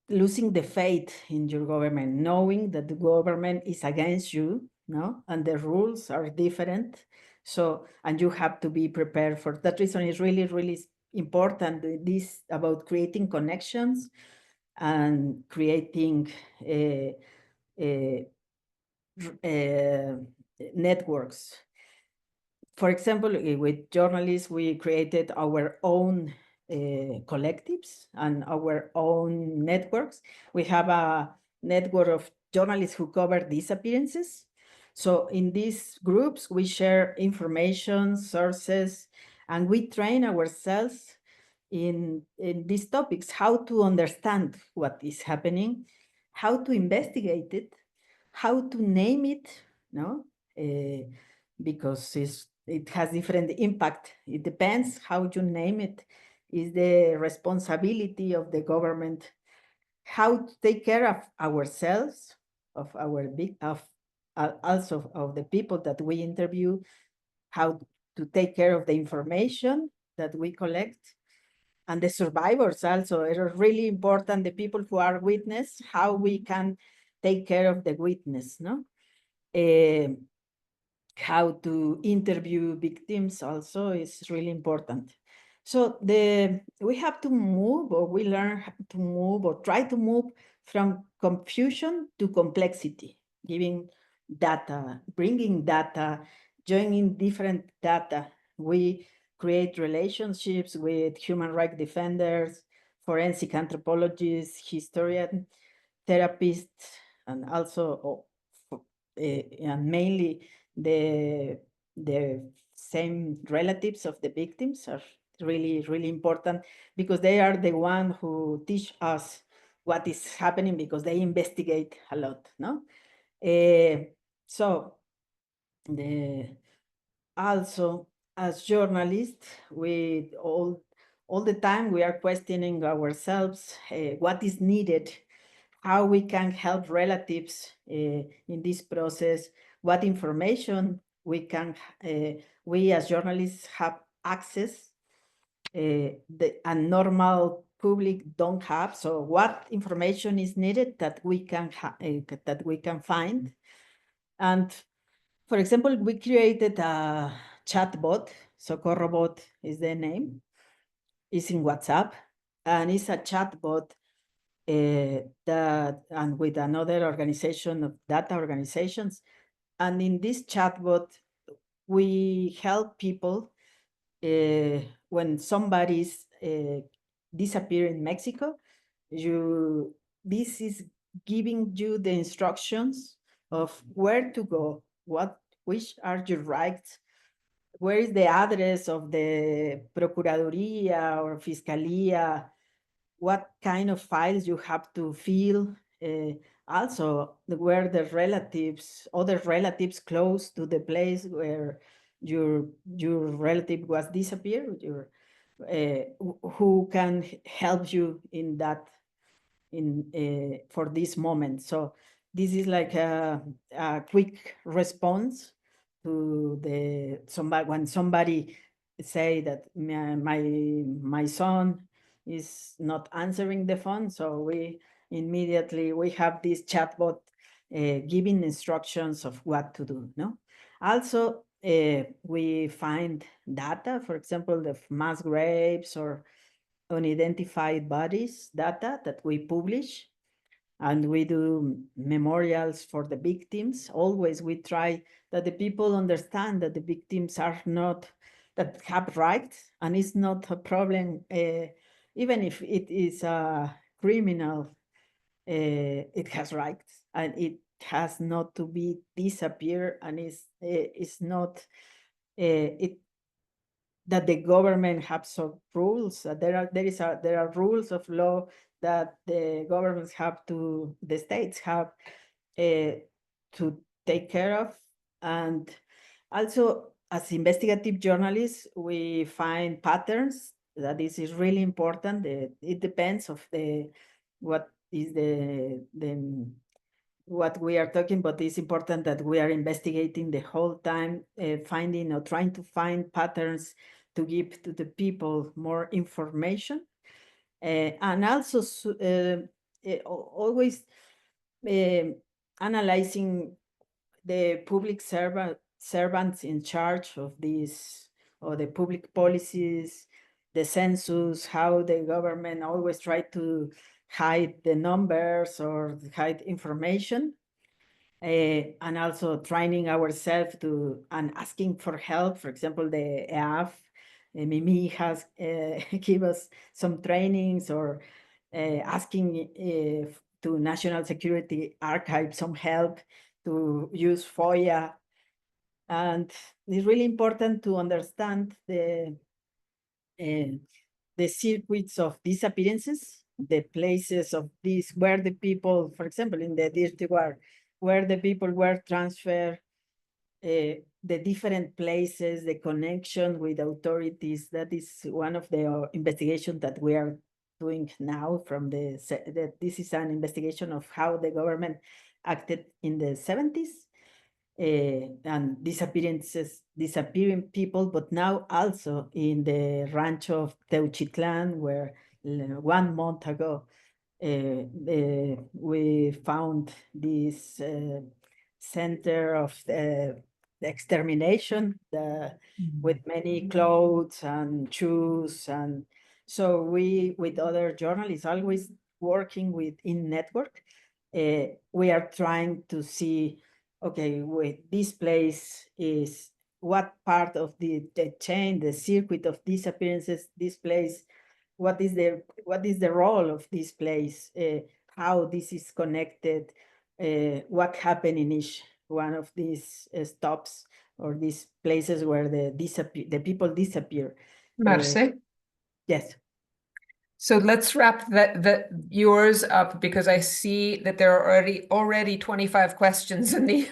losing the faith in your government, knowing that the government is against you, no, and the rules are different. So, and you have to be prepared for that reason. Is really, really important. This about creating connections and creating networks. For example, with journalists, we created our own collectives and our own networks. We have a network of journalists who cover disappearances. So in these groups, we share information, sources, and we train ourselves in these topics, how to understand what is happening, how to investigate it, how to name it, no? Because it has different impact. It depends how you name it. Is the responsibility of the government, how to take care of ourselves, of our also of the people that we interview, how to take care of the information that we collect, and the survivors also. It is really important, the people who are witness, how we can take care of the witness, no? How to interview victims also is really important. So we have to move, or we learn to move, or try to move from confusion to complexity, giving data, bringing data, joining different data. We create relationships with human rights defenders, forensic anthropologists, historians, therapists, and also and mainly the same relatives of the victims are really, really important, because they are the one who teach us what is happening, because they investigate a lot, no? So also as journalists, we all the time we are questioning ourselves what is needed, how we can help relatives in this process, what information we can, we as journalists have access, a normal public don't have. So what information is needed that we can find. And for example, we created a chatbot, SocorroBot is the name. It's in WhatsApp, and it's a chatbot that, and with another organization of data organizations. And in this chatbot, we help people when somebody's disappear in Mexico. This is giving you the instructions of where to go, which are your rights, where is the address of the Procuraduría or Fiscalía, what kind of files you have to fill, also where the relatives, other relatives close to the place where your relative was disappeared, who can help you in that, for this moment. So this is like a quick response to when somebody say that my son is not answering the phone. So we have this chatbot giving instructions of what to do. No, also we find data, for example, the mass graves or unidentified bodies data that we publish, and we do memorials for the victims. Always we try that the people understand that the victims are not, that have rights, and it's not a problem, even if it is a criminal, it has rights, and it has not to be disappear, and it's not that the government have some rules. There are rules of law that the governments have to, the states have to take care of. And also, as investigative journalists, we find patterns that this is really important. It depends of what is what we are talking, but it's important that we are investigating the whole time, finding or trying to find patterns to give to the people more information, and also always analyzing the public servants in charge of this, or the public policies, the census, how the government always try to hide the numbers or hide information, and also training ourselves to, and asking for help. For example, the EAF, Mimi has give us some trainings, or asking to National Security Archive some help to use FOIA. And it's really important to understand the circuits of disappearances, the places of these, where the people, for example, in the Dirty War, where the people were transferred, the different places, the connection with authorities. That is one of the investigations that we are doing now. This is an investigation of how the government acted in the 70s, and disappearing people, but now also in the rancho of Teuchitlan, where 1 month ago we found this center of the extermination, with many clothes and shoes. And so we, with other journalists, always working in network, we are trying to see, okay, with this place is what part of the chain, the circuit of disappearances, this place, what is the role of this place, how this is connected, what happened in each one of these stops, or these places where the people disappear. Marce. Yes. So let's wrap yours up, because I see that there are already 25 questions in the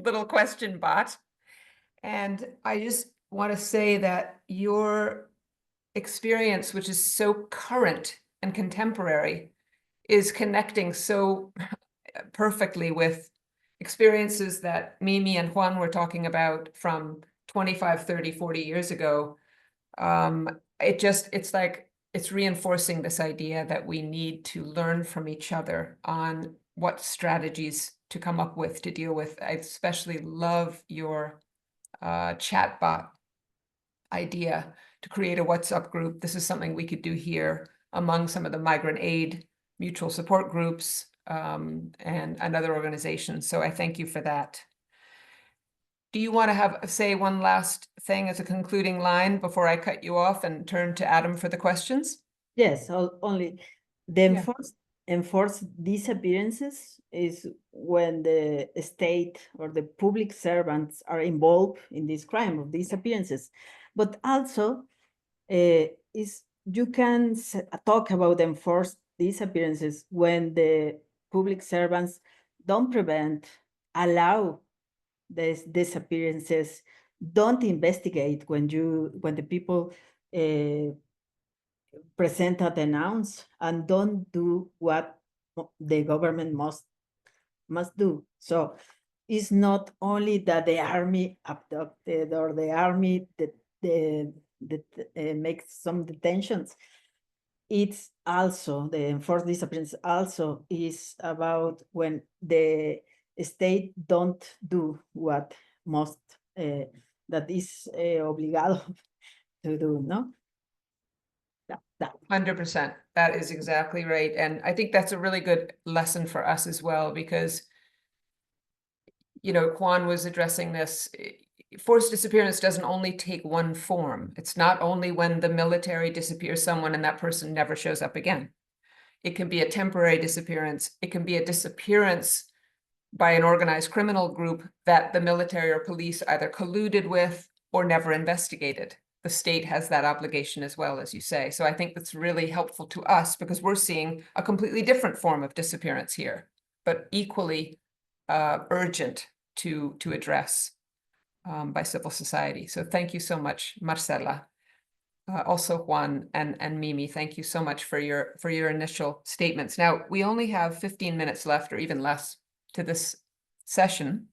little question bot. And I just want to say that your experience, which is so current and contemporary, is connecting so perfectly with experiences that Mimi and Juan were talking about from 25, 30, 40 years ago. It's reinforcing this idea that we need to learn from each other on what strategies to come up with to deal with. I especially love your chatbot idea to create a WhatsApp group. This is something we could do here among some of the migrant aid mutual support groups, and other organizations. So I thank you for that. Do you want to say one last thing as a concluding line before I cut you off and turn to Adam for the questions? Yes, only the enforced disappearances is when the state or the public servants are involved in this crime of disappearances. But also, you can talk about enforced disappearances when the public servants don't prevent, allow these disappearances, don't investigate when the people present a denounce, and don't do what the government must do. So it's not only that the army abducted or the army that makes some detentions. It's also the enforced disappearance also is about when the state don't do what must that is obligado to do, no? 100%. That is exactly right. And I think that's a really good lesson for us as well, because, you know, Juan was addressing this. Forced disappearance doesn't only take one form. It's not only when the military disappears someone and that person never shows up again. It can be a temporary disappearance. It can be a disappearance by an organized criminal group that the military or police either colluded with or never investigated. The state has that obligation as well, as you say. So I think that's really helpful to us because we're seeing a completely different form of disappearance here, but equally urgent to address by civil society. So thank you so much, Marcela. Also Juan and Mimi, thank you so much for your initial statements. Now, we only have 15 minutes left or even less to this session.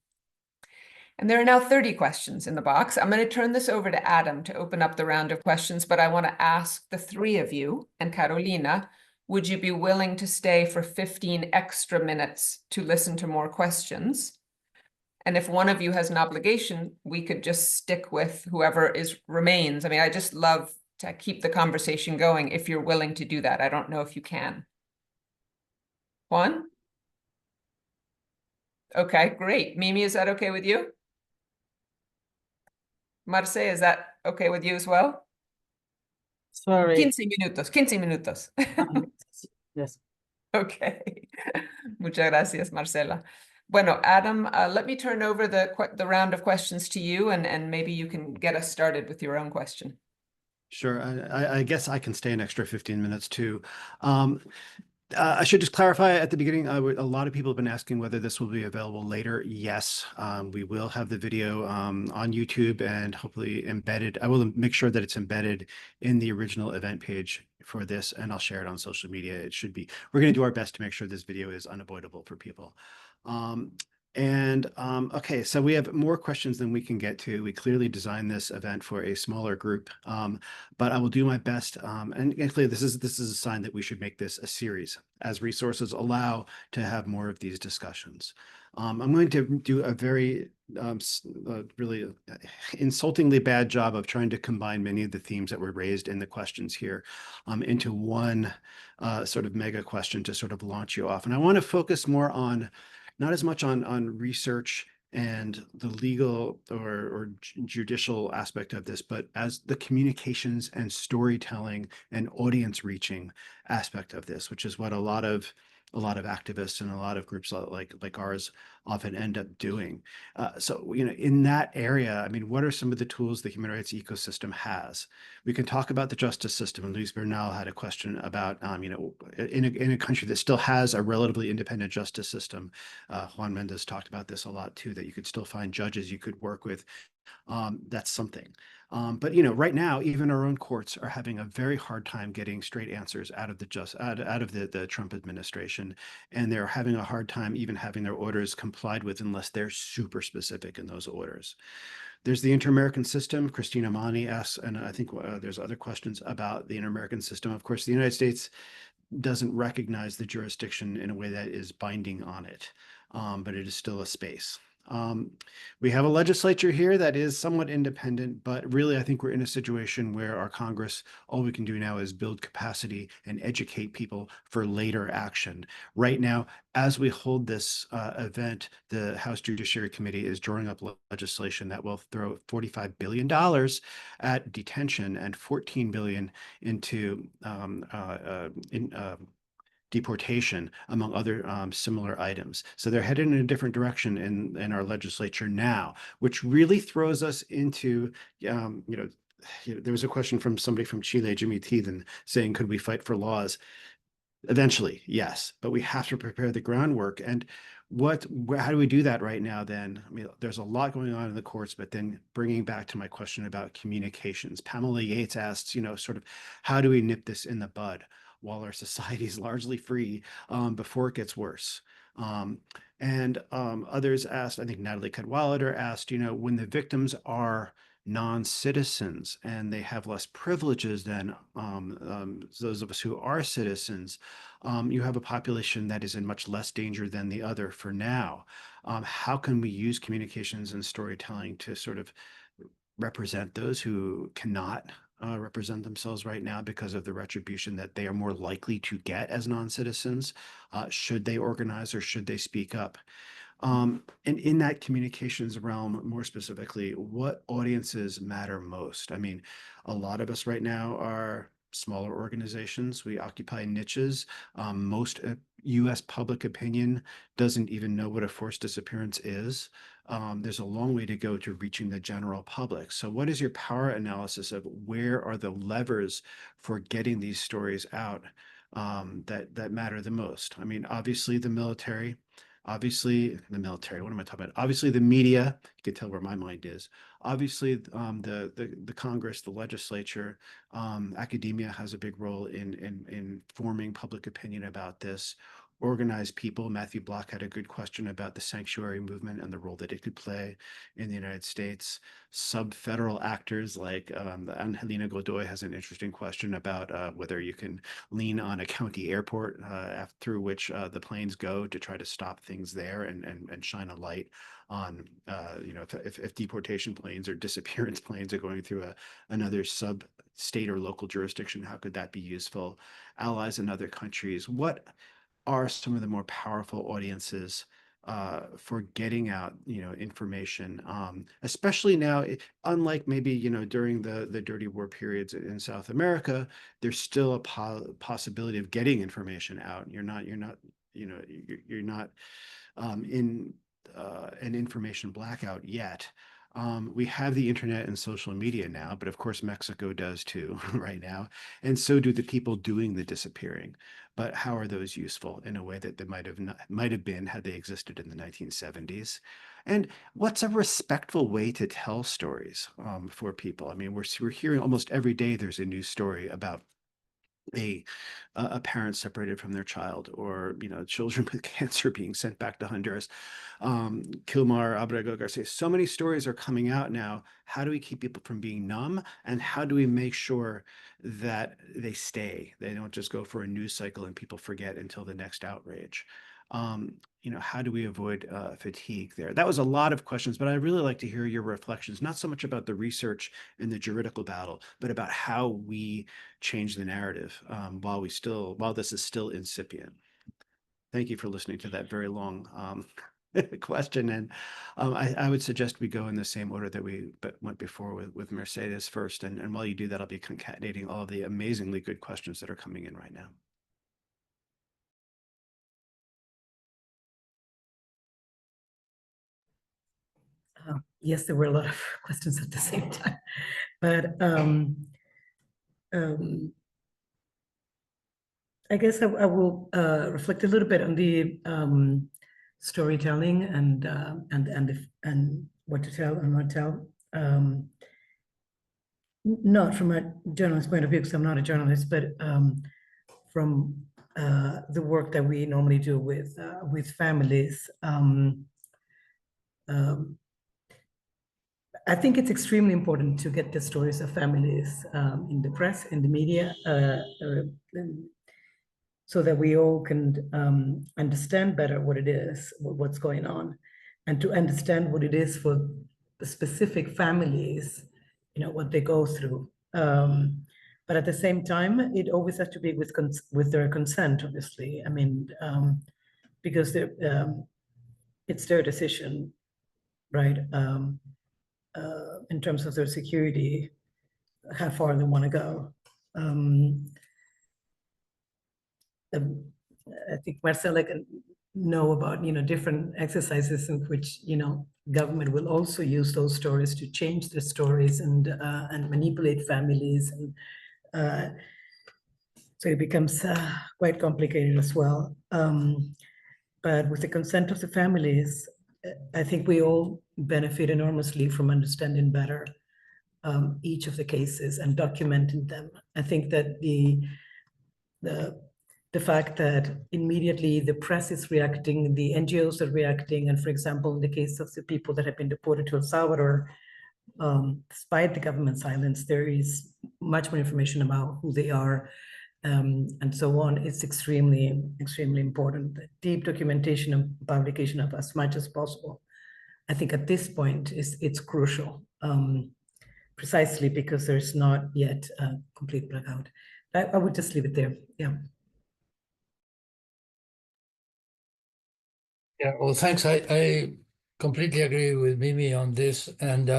And there are now 30 questions in the box. I'm going to turn this over to Adam to open up the round of questions, but I want to ask the three of you and Carolina, would you be willing to stay for 15 extra minutes to listen to more questions? And if one of you has an obligation, we could just stick with whoever remains. I mean, I just love to keep the conversation going if you're willing to do that. I don't know if you can. Juan? Okay, great. Mimi, is that okay with you? Marce, is that okay with you as well? Sorry. 15 minutos, 15 minutos. Yes. Okay. Muchas gracias, Marcela. Bueno, Adam, let me turn over the round of questions to you, and maybe you can get us started with your own question. Sure. I guess I can stay an extra 15 minutes too. I should just clarify at the beginning, a lot of people have been asking whether this will be available later. Yes, we will have the video on YouTube and hopefully embedded. I will make sure that it's embedded in the original event page for this, and I'll share it on social media. It should be, we're going to do our best to make sure this video is unavoidable for people. Okay, so we have more questions than we can get to. We clearly designed this event for a smaller group, but I will do my best. And clearly, this is a sign that we should make this a series as resources allow to have more of these discussions. I'm going to do a very really insultingly bad job of trying to combine many of the themes that were raised in the questions here into one sort of mega question to sort of launch you off. And I want to focus more on not as much on research and the legal or judicial aspect of this, but as the communications and storytelling and audience reaching aspect of this, which is what a lot of activists and a lot of groups like ours often end up doing. So, you know, in that area, I mean, what are some of the tools the human rights ecosystem has? We can talk about the justice system, and Luis Bernal had a question about, you know, in a country that still has a relatively independent justice system. Juan Mendez talked about this a lot too, that you could still find judges you could work with. That's something. But you know, right now, even our own courts are having a very hard time getting straight answers out of the Trump administration, and they're having a hard time even having their orders complied with unless they're super specific in those orders. There's the inter-American system. Christina Mani asks, and I think there's other questions about the inter-American system. Of course, the United States doesn't recognize the jurisdiction in a way that is binding on it, but it is still a space. We have a legislature here that is somewhat independent, but really I think we're in a situation where our Congress, all we can do now is build capacity and educate people for later action. Right now, as we hold this event, the House Judiciary Committee is drawing up legislation that will throw $45 billion at detention and $14 billion into deportation, among other similar items. So they're headed in a different direction in our legislature now, which really throws us into, you know, there was a question from somebody from Chile, Jimmy Teethan, saying, could we fight for laws? Eventually, yes, but we have to prepare the groundwork. And how do we do that right now then? I mean, there's a lot going on in the courts, but then bringing back to my question about communications, Pamela Yates asked, sort of, how do we nip this in the bud while our society is largely free before it gets worse? And others asked, I think Natalie Cadwallader asked, when the victims are non-citizens and they have less privileges than those of us who are citizens, you have a population that is in much less danger than the other for now. How can we use communications and storytelling to sort of represent those who cannot represent themselves right now because of the retribution that they are more likely to get as non-citizens? Should they organize or should they speak up? And in that communications realm, more specifically, what audiences matter most? I mean, a lot of us right now are smaller organizations. We occupy niches. Most US public opinion doesn't even know what a forced disappearance is. There's a long way to go to reaching the general public. So what is your power analysis of where are the levers for getting these stories out that matter the most? I mean, obviously the military. Obviously, the military, what am I talking about? Obviously, the media, you can tell where my mind is. Obviously, the Congress, the legislature, academia has a big role in forming public opinion about this. Organized people, Matthew Block had a good question about the sanctuary movement and the role that it could play in the United States. Sub-federal actors like Angelina Godoy has an interesting question about whether you can lean on a county airport through which the planes go to try to stop things there and shine a light on, if deportation planes or disappearance planes are going through another sub-state or local jurisdiction, how could that be useful? Allies in other countries, what are some of the more powerful audiences for getting out, information, especially now, unlike maybe, during the dirty war periods in South America, there's still a possibility of getting information out. You're not in an information blackout yet. We have the internet and social media now, but of course Mexico does too right now. And so do the people doing the disappearing. But how are those useful in a way that they might have been had they existed in the 1970s? And what's a respectful way to tell stories for people? I mean, we're hearing almost every day there's a new story about a parent separated from their child, or children with cancer being sent back to Honduras. Kilmar Abrego García, so many stories are coming out now. How do we keep people from being numb, and how do we make sure that they stay? They don't just go for a news cycle and people forget until the next outrage. How do we avoid fatigue there? That was a lot of questions, but I'd really like to hear your reflections, not so much about the research and the juridical battle, but about how we change the narrative while this is still incipient. Thank you for listening to that very long question. And I would suggest we go in the same order that we went before with Mercedes first. And while you do that, I'll be concatenating all of the amazingly good questions that are coming in right now. Yes, there were a lot of questions at the same time, but I guess I will reflect a little bit on the storytelling and what to tell and not tell. Not from a journalist point of view, because I'm not a journalist, but from the work that we normally do with families. I think it's extremely important to get the stories of families in the press, in the media, so that we all can understand better what it is, what's going on, and to understand what it is for the specific families, what they go through. But at the same time, it always has to be with their consent, obviously. I mean, because it's their decision, right? In terms of their security, how far they want to go. I think Marcela can know about different exercises in which government will also use those stories to change the stories and manipulate families, and So it becomes quite complicated as well. But with the consent of the families, I think we all benefit enormously from understanding better each of the cases and documenting them. I think that the fact that immediately the press is reacting, the NGOs are reacting, and for example, in the case of the people that have been deported to El Salvador, despite the government silence, there is much more information about who they are, and so on. It's extremely, extremely important. The deep documentation and publication of as much as possible, I think at this point it's crucial, precisely because there's not yet a complete blackout. I would just leave it there. Yeah. Yeah, well, thanks. I completely agree with Mimi on this. And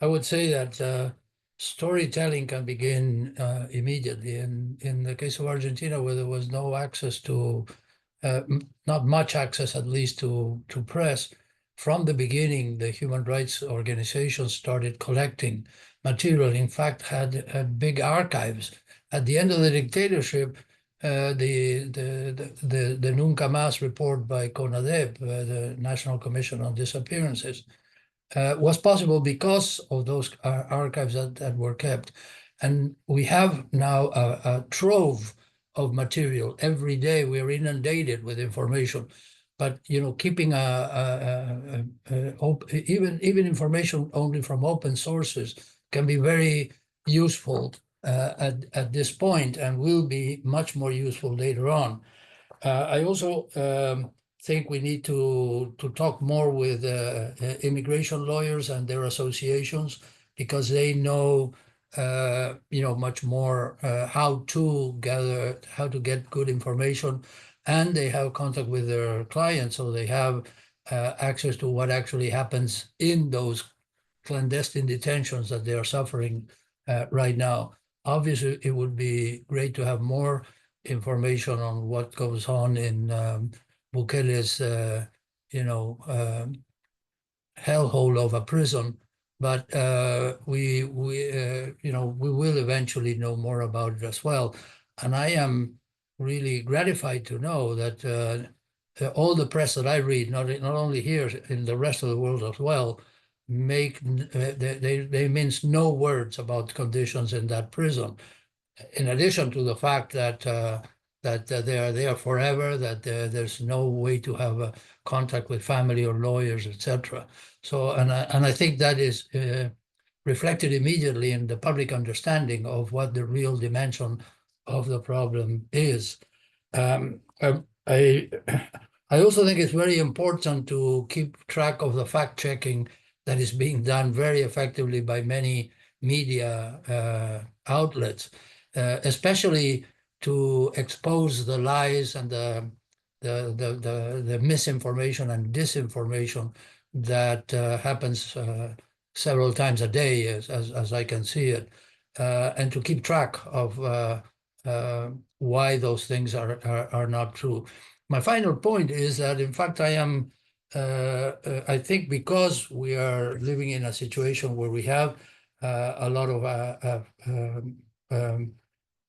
I would say that storytelling can begin immediately. In the case of Argentina, where there was no access to, not much access at least to press, from the beginning, the human rights organizations started collecting material. In fact, had big archives. At the end of the dictatorship, the Nunca Más report by CONADEP, the National Commission on Disappearances, was possible because of those archives that were kept. And we have now a trove of material. Every day we are inundated with information. But keeping even information only from open sources can be very useful at this point, and will be much more useful later on. I also think we need to talk more with immigration lawyers and their associations, because they know much more how to get good information, and they have contact with their clients, so they have access to what actually happens in those clandestine detentions that they are suffering right now. Obviously, it would be great to have more information on what goes on in Bukele's, hellhole of a prison, but we will eventually know more about it as well. And I am really gratified to know that all the press that I read, not only here, in the rest of the world as well, they mince no words about conditions in that prison. In addition to the fact that they are there forever, that there's no way to have contact with family or lawyers, etc. So, and I think that is reflected immediately in the public understanding of what the real dimension of the problem is. I also think it's very important to keep track of the fact-checking that is being done very effectively by many media outlets, especially to expose the lies and the misinformation and disinformation that happens several times a day, as I can see it, and to keep track of why those things are not true. My final point is that, in fact, I think because we are living in a situation where we have a lot of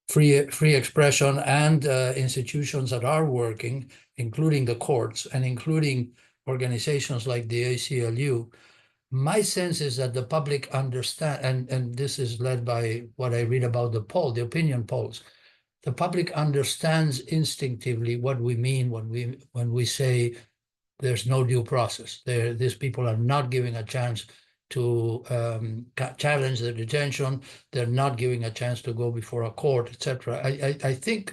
free expression and institutions that are working, including the courts and including organizations like the ACLU, my sense is that the public understand, and this is led by what I read about the opinion polls. The public understands instinctively what we mean when we say there's no due process. These people are not giving a chance to challenge the detention. They're not giving a chance to go before a court, etc. I think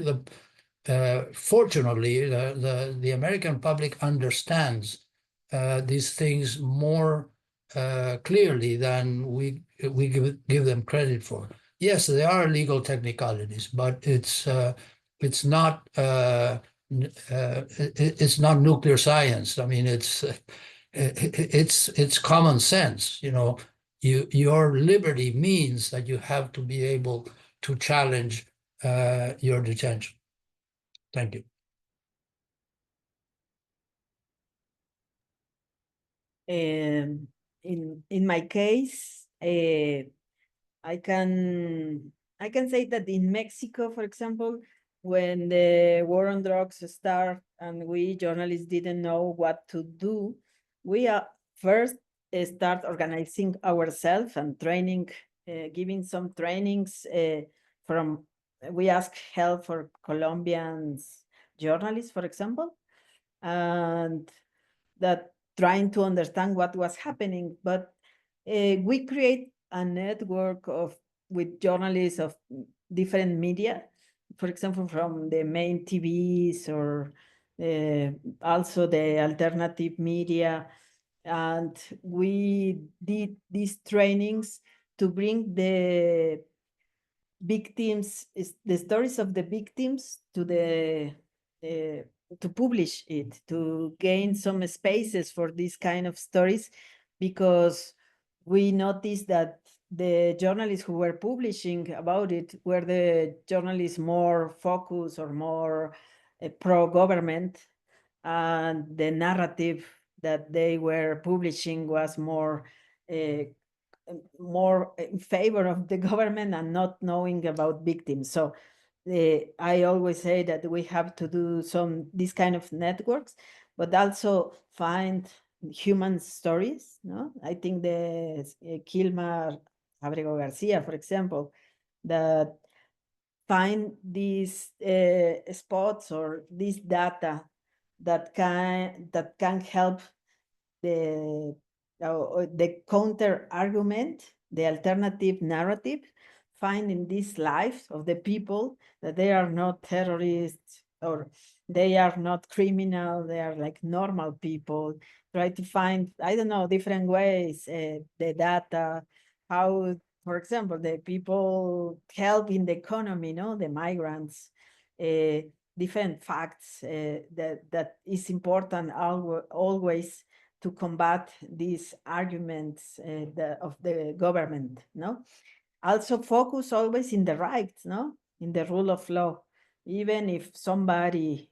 fortunately the American public understands these things more clearly than we give them credit for. Yes, there are legal technicalities, but it's not nuclear science. I mean, it's common sense. Your liberty means that you have to be able to challenge your detention. Thank you. In my case, I I can say that in Mexico, for example, when the war on drugs started and we journalists didn't know what to do, we first start organizing ourselves and training, giving some trainings from, we ask help for Colombian journalists, for example, and that trying to understand what was happening. But we create a network of with journalists of different media, for example, from the main TVs or also the alternative media. And we did these trainings to bring the victims, the stories of the victims to the to publish it, to gain some spaces for these kind of stories, because we noticed that the journalists who were publishing about it were the journalists more focused or more pro-government, and the narrative that they were publishing was more in favor of the government and not knowing about victims. So I always say that we have to do these kind of networks, but also find human stories. No, I think the Kilmar Abrego García, for example, that find these spots or this data that can help the counter argument, the alternative narrative, finding these lives of the people, that they are not terrorists or they are not criminal, they are like normal people. Try to find, I don't know, different ways, the data, how, for example, the people help in the economy, no, the migrants, different facts that is important always to combat these arguments of the government, no? Also focus always in the rights, no? In the rule of law. Even if somebody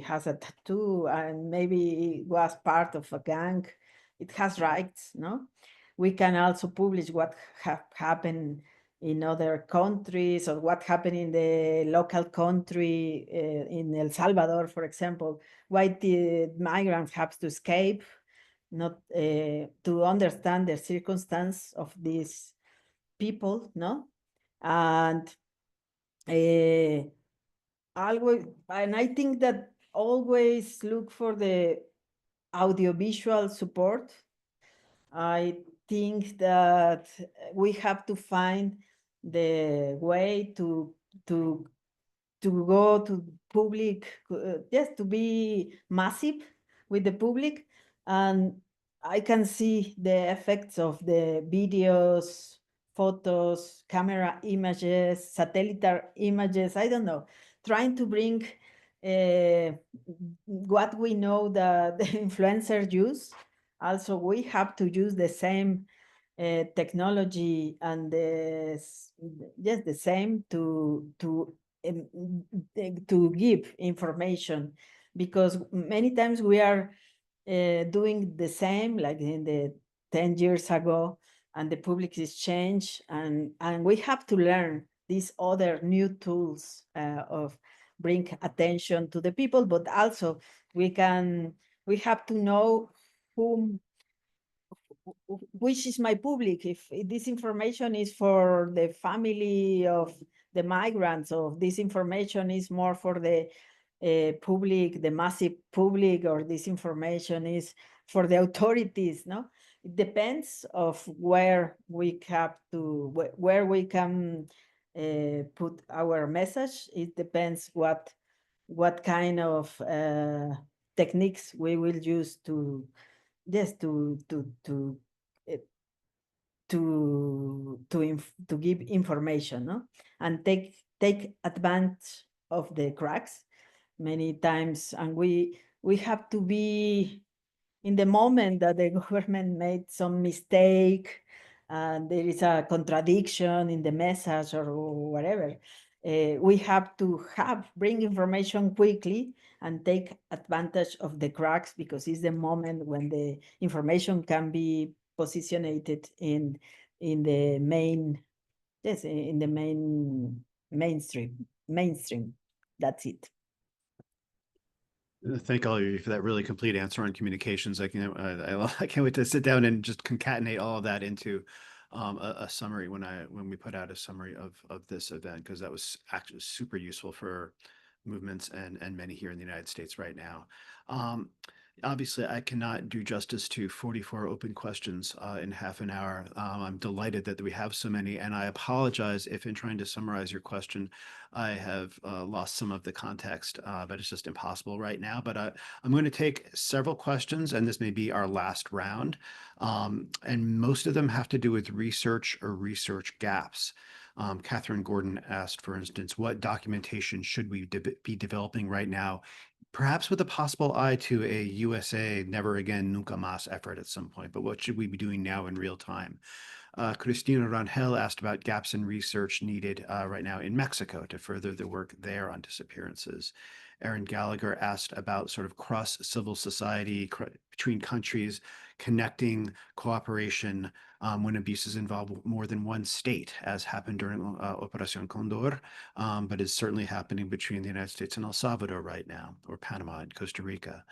has a tattoo and maybe was part of a gang, it has rights, no? We can also publish what happened in other countries or what happened in the local country, in El Salvador, for example, why the migrants have to escape, not to understand the circumstance of these people, no? And always, and I think that always look for the audiovisual support. I think that we have to find the way to go to public, yes, to be massive with the public. And I can see the effects of the videos, photos, camera images, satellite images, I don't know, trying to bring what we know that the influencers use. Also, we have to use the same technology and the same to give information, because many times we are doing the same like in the 10 years ago, and the public is changed, and we have to learn these other new tools of bring attention to the people, but also we have to know which is my public. If this information is for the family of the migrants, or this information is more for the public, the massive public, or this information is for the authorities, no? It depends of where we have to, where we can put our message. It depends what kind of techniques we will use to to give information, no? And take advantage of the cracks many times. And we have to be in the moment that the government made some mistake and there is a contradiction in the message or whatever. We have to bring information quickly and take advantage of the cracks, because it's the moment when the information can be positioned in the main Yes, in the mainstream. That's it. Thank all of you for that really complete answer on communications. I can't wait to sit down and just concatenate all of that into a summary when we put out a summary of this event, because that was actually super useful for movements and many here in the United States right now. Obviously, I cannot do justice to 44 open questions in half an hour. I'm delighted that we have so many, and I apologize if in trying to summarize your question, I have lost some of the context, but it's just impossible right now. But I'm going to take several questions, and this may be our last round. And most of them have to do with research or research gaps. Catherine Gordon asked, for instance, what documentation should we be developing right now, perhaps with a possible eye to a USA Never Again, Nunca Más effort at some point, but what should we be doing now in real time? Cristina Rangel asked about gaps in research needed right now in Mexico to further the work there on disappearances. Aaron Gallagher asked about sort of cross civil society between countries, connecting cooperation when abuses involve more than one state, as happened during Operación Condor, but is certainly happening between the United States and El Salvador right now, or Panama and Costa Rica.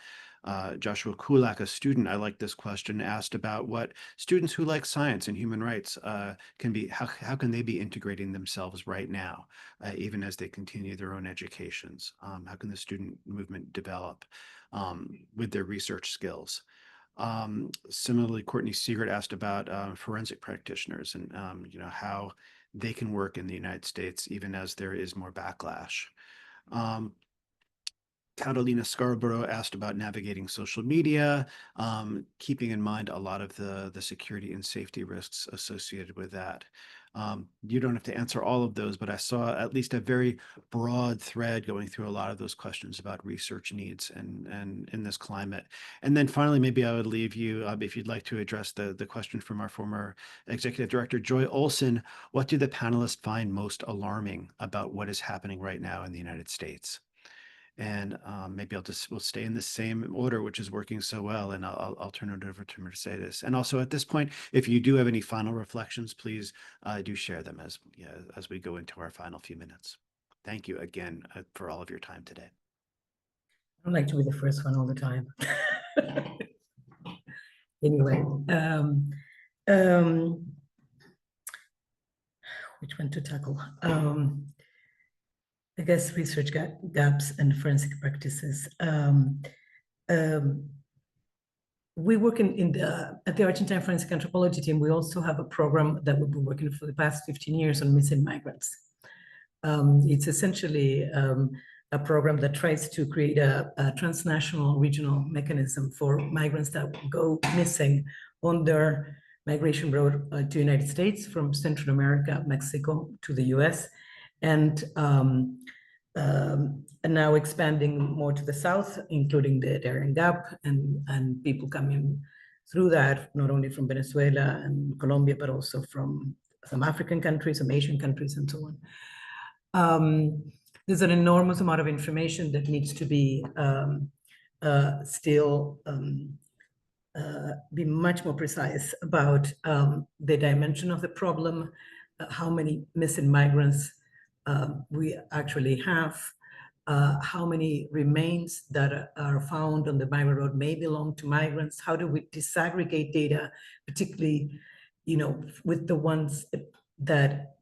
Joshua Kulak, a student, I like this question, asked about what students who like science and human rights how can they be integrating themselves right now, even as they continue their own educations? How can the student movement develop with their research skills? Similarly, Courtney Siegert asked about forensic practitioners and how they can work in the United States, even as there is more backlash. Catalina Scarborough asked about navigating social media, keeping in mind a lot of the security and safety risks associated with that. You don't have to answer all of those, but I saw at least a very broad thread going through a lot of those questions about research needs and in this climate. And then finally, maybe I would leave you, if you'd like to address the question from our former executive director, Joy Olson, what do the panelists find most alarming about what is happening right now in the United States? And maybe we'll stay in the same order, which is working so well, and I'll turn it over to Mercedes. And also at this point, if you do have any final reflections, please do share them as we go into our final few minutes. Thank you again for all of your time today. I like to be the first one all the time. Anyway, which one to tackle? I guess research gaps and forensic practices. We work at the Argentine Forensic Anthropology team. We also have a program that we've been working for the past 15 years on missing migrants. It's essentially a program that tries to create a transnational regional mechanism for migrants that go missing on their migration road to the United States from Central America, Mexico to the US. And now expanding more to the south, including the Darien Gap, and people coming through that, not only from Venezuela and Colombia, but also from some African countries, some Asian countries, and so on. There's an enormous amount of information that needs to be still be much more precise about the dimension of the problem, how many missing migrants we actually have, how many remains that are found on the migrant road may belong to migrants. How do we disaggregate data, particularly, with the ones that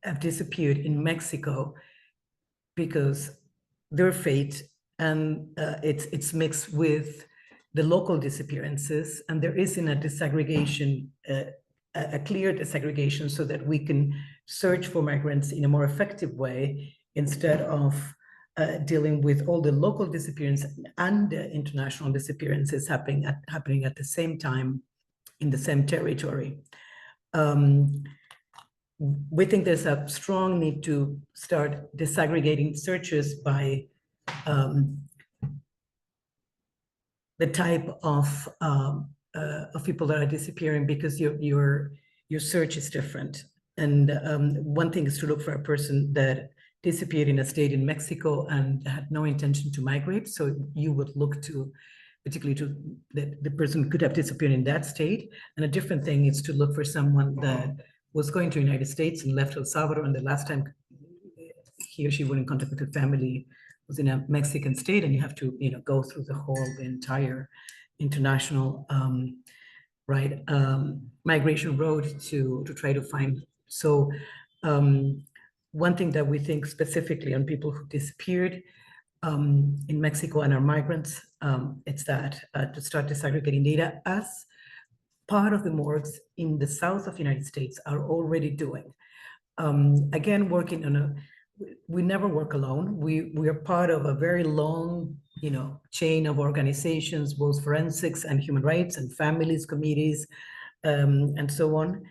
have disappeared in Mexico, because their fate and it's mixed with the local disappearances, and there isn't a disaggregation, a clear disaggregation, so that we can search for migrants in a more effective way instead of dealing with all the local disappearances and the international disappearances happening at the same time in the same territory. We think there's a strong need to start disaggregating searches by the type of people that are disappearing, because your search is different. And one thing is to look for a person that disappeared in a state in Mexico and had no intention to migrate. So you would look to, particularly to the person could have disappeared in that state. And a different thing is to look for someone that was going to the United States and left El Salvador, and the last time he or she went in contact with her family was in a Mexican state, and you have to, go through the entire international migration road to try to find. So one thing that we think specifically on people who disappeared in Mexico and are migrants, it's that to start disaggregating data, as part of the morgues in the south of the United States are already doing. Again, working on we never work alone. We are part of a very long, chain of organizations, both forensics and human rights and families, committees, and so on.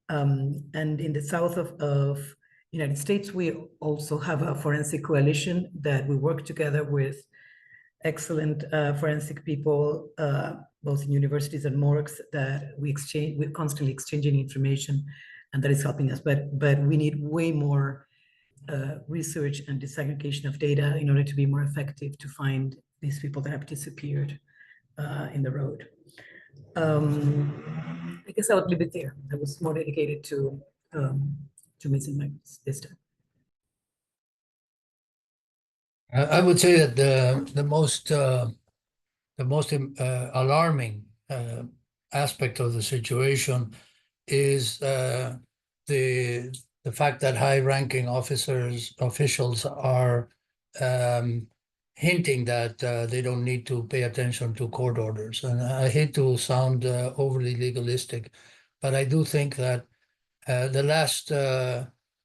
And in the south of United States, we also have a forensic coalition that we work together with excellent forensic people, both in universities and morgues, that we're constantly exchanging information, and that is helping us. But we need way more research and disaggregation of data in order to be more effective to find these people that have disappeared in the road. I guess I would leave it there. I was more dedicated to missing migrants this time. I would say that the most alarming aspect of the situation is the fact that high-ranking officials are hinting that they don't need to pay attention to court orders. And I hate to sound overly legalistic, but I do think that the last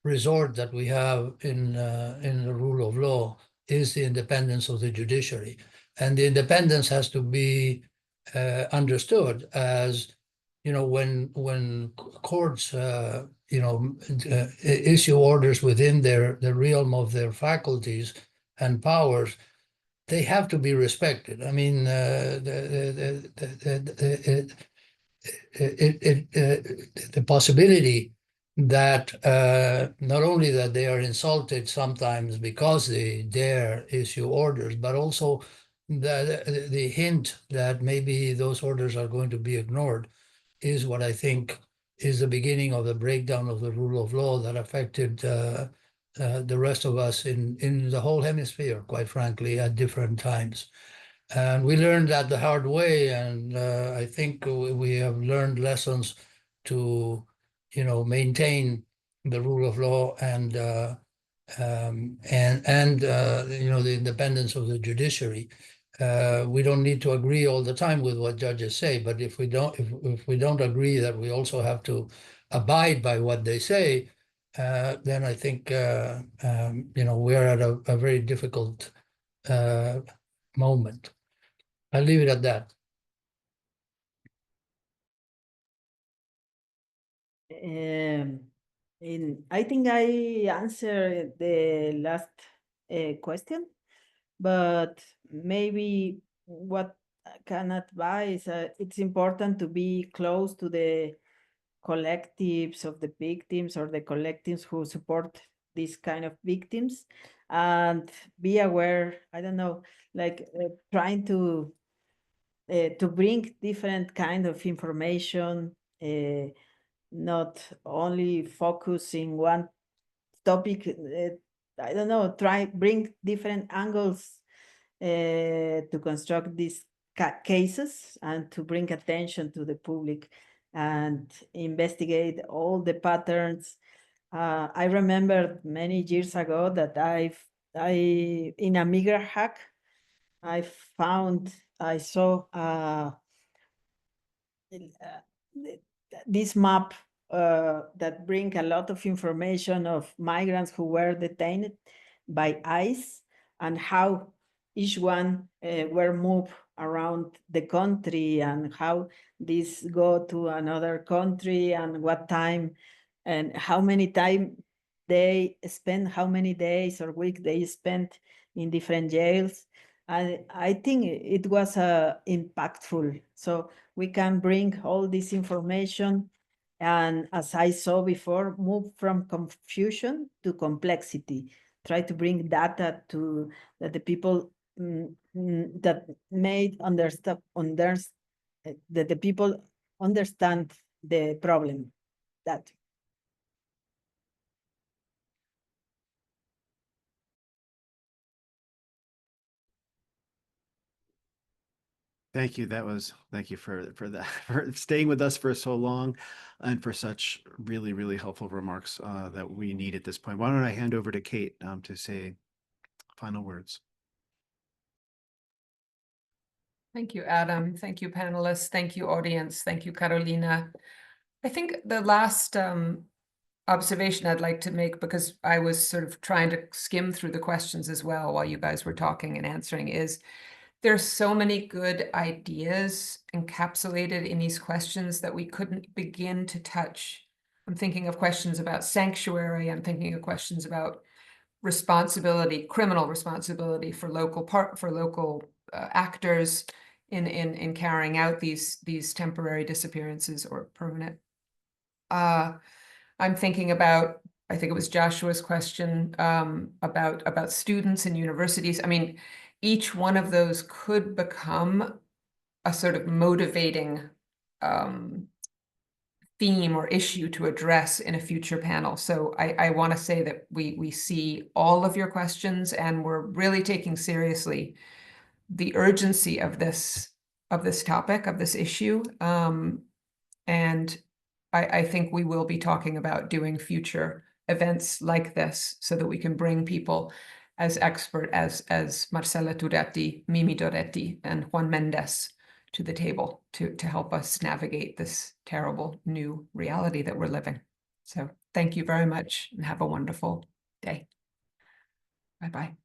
resort that we have in the rule of law is the independence of the judiciary. And the independence has to be understood as, when courts, issue orders within the realm of their faculties and powers, they have to be respected. I mean, the possibility that not only that they are insulted sometimes because they dare issue orders, but also the hint that maybe those orders are going to be ignored is what I think is the beginning of the breakdown of the rule of law that affected the rest of us in the whole hemisphere, quite frankly, at different times. And we learned that the hard way, and I think we have learned lessons to, maintain the rule of law and the independence of the judiciary. We don't need to agree all the time with what judges say, but if we don't agree that we also have to abide by what they say, then I think we're at a very difficult moment. I'll leave it at that. I think I answered the last question, but maybe what I can advise, it's important to be close to the collectives of the victims or the collectives who support these kind of victims, and be aware, I don't know, like trying to bring different kind of information, not only focusing one topic, I don't know, bring different angles to construct these cases and to bring attention to the public and investigate all the patterns. I remember many years ago that in a migrant hack, I saw this map that bring a lot of information of migrants who were detained by ICE and how each one were moved around the country and how these go to another country and what time and how many time they spend, how many days or weeks they spent in different jails. I think it was impactful. So we can bring all this information and, as I saw before, move from confusion to complexity. Try to bring data to that the people that made understand that the people understand the problem. That. Thank you. Thank you for that, for staying with us for so long and for such really, really helpful remarks that we need at this point. Why don't I hand over to Kate to say final words? Thank you, Adam. Thank you, panelists. Thank you, audience. Thank you, Carolina. I think the last observation I'd like to make, because I was sort of trying to skim through the questions as well while you guys were talking and answering, is there's so many good ideas encapsulated in these questions that we couldn't begin to touch. I'm thinking of questions about sanctuary. I'm thinking of questions about responsibility, criminal responsibility for local actors in carrying out these temporary disappearances or permanent. I'm thinking about, I think it was Joshua's question about students and universities. I mean, each one of those could become a sort of motivating theme or issue to address in a future panel. So I want to say that we see all of your questions, and we're really taking seriously the urgency of this topic, of this issue. And I think we will be talking about doing future events like this so that we can bring people as expert as Marcela Turretti, Mimi Doretti, and Juan Mendez to the table to help us navigate this terrible new reality that we're living. So thank you very much and have a wonderful day. Bye-bye.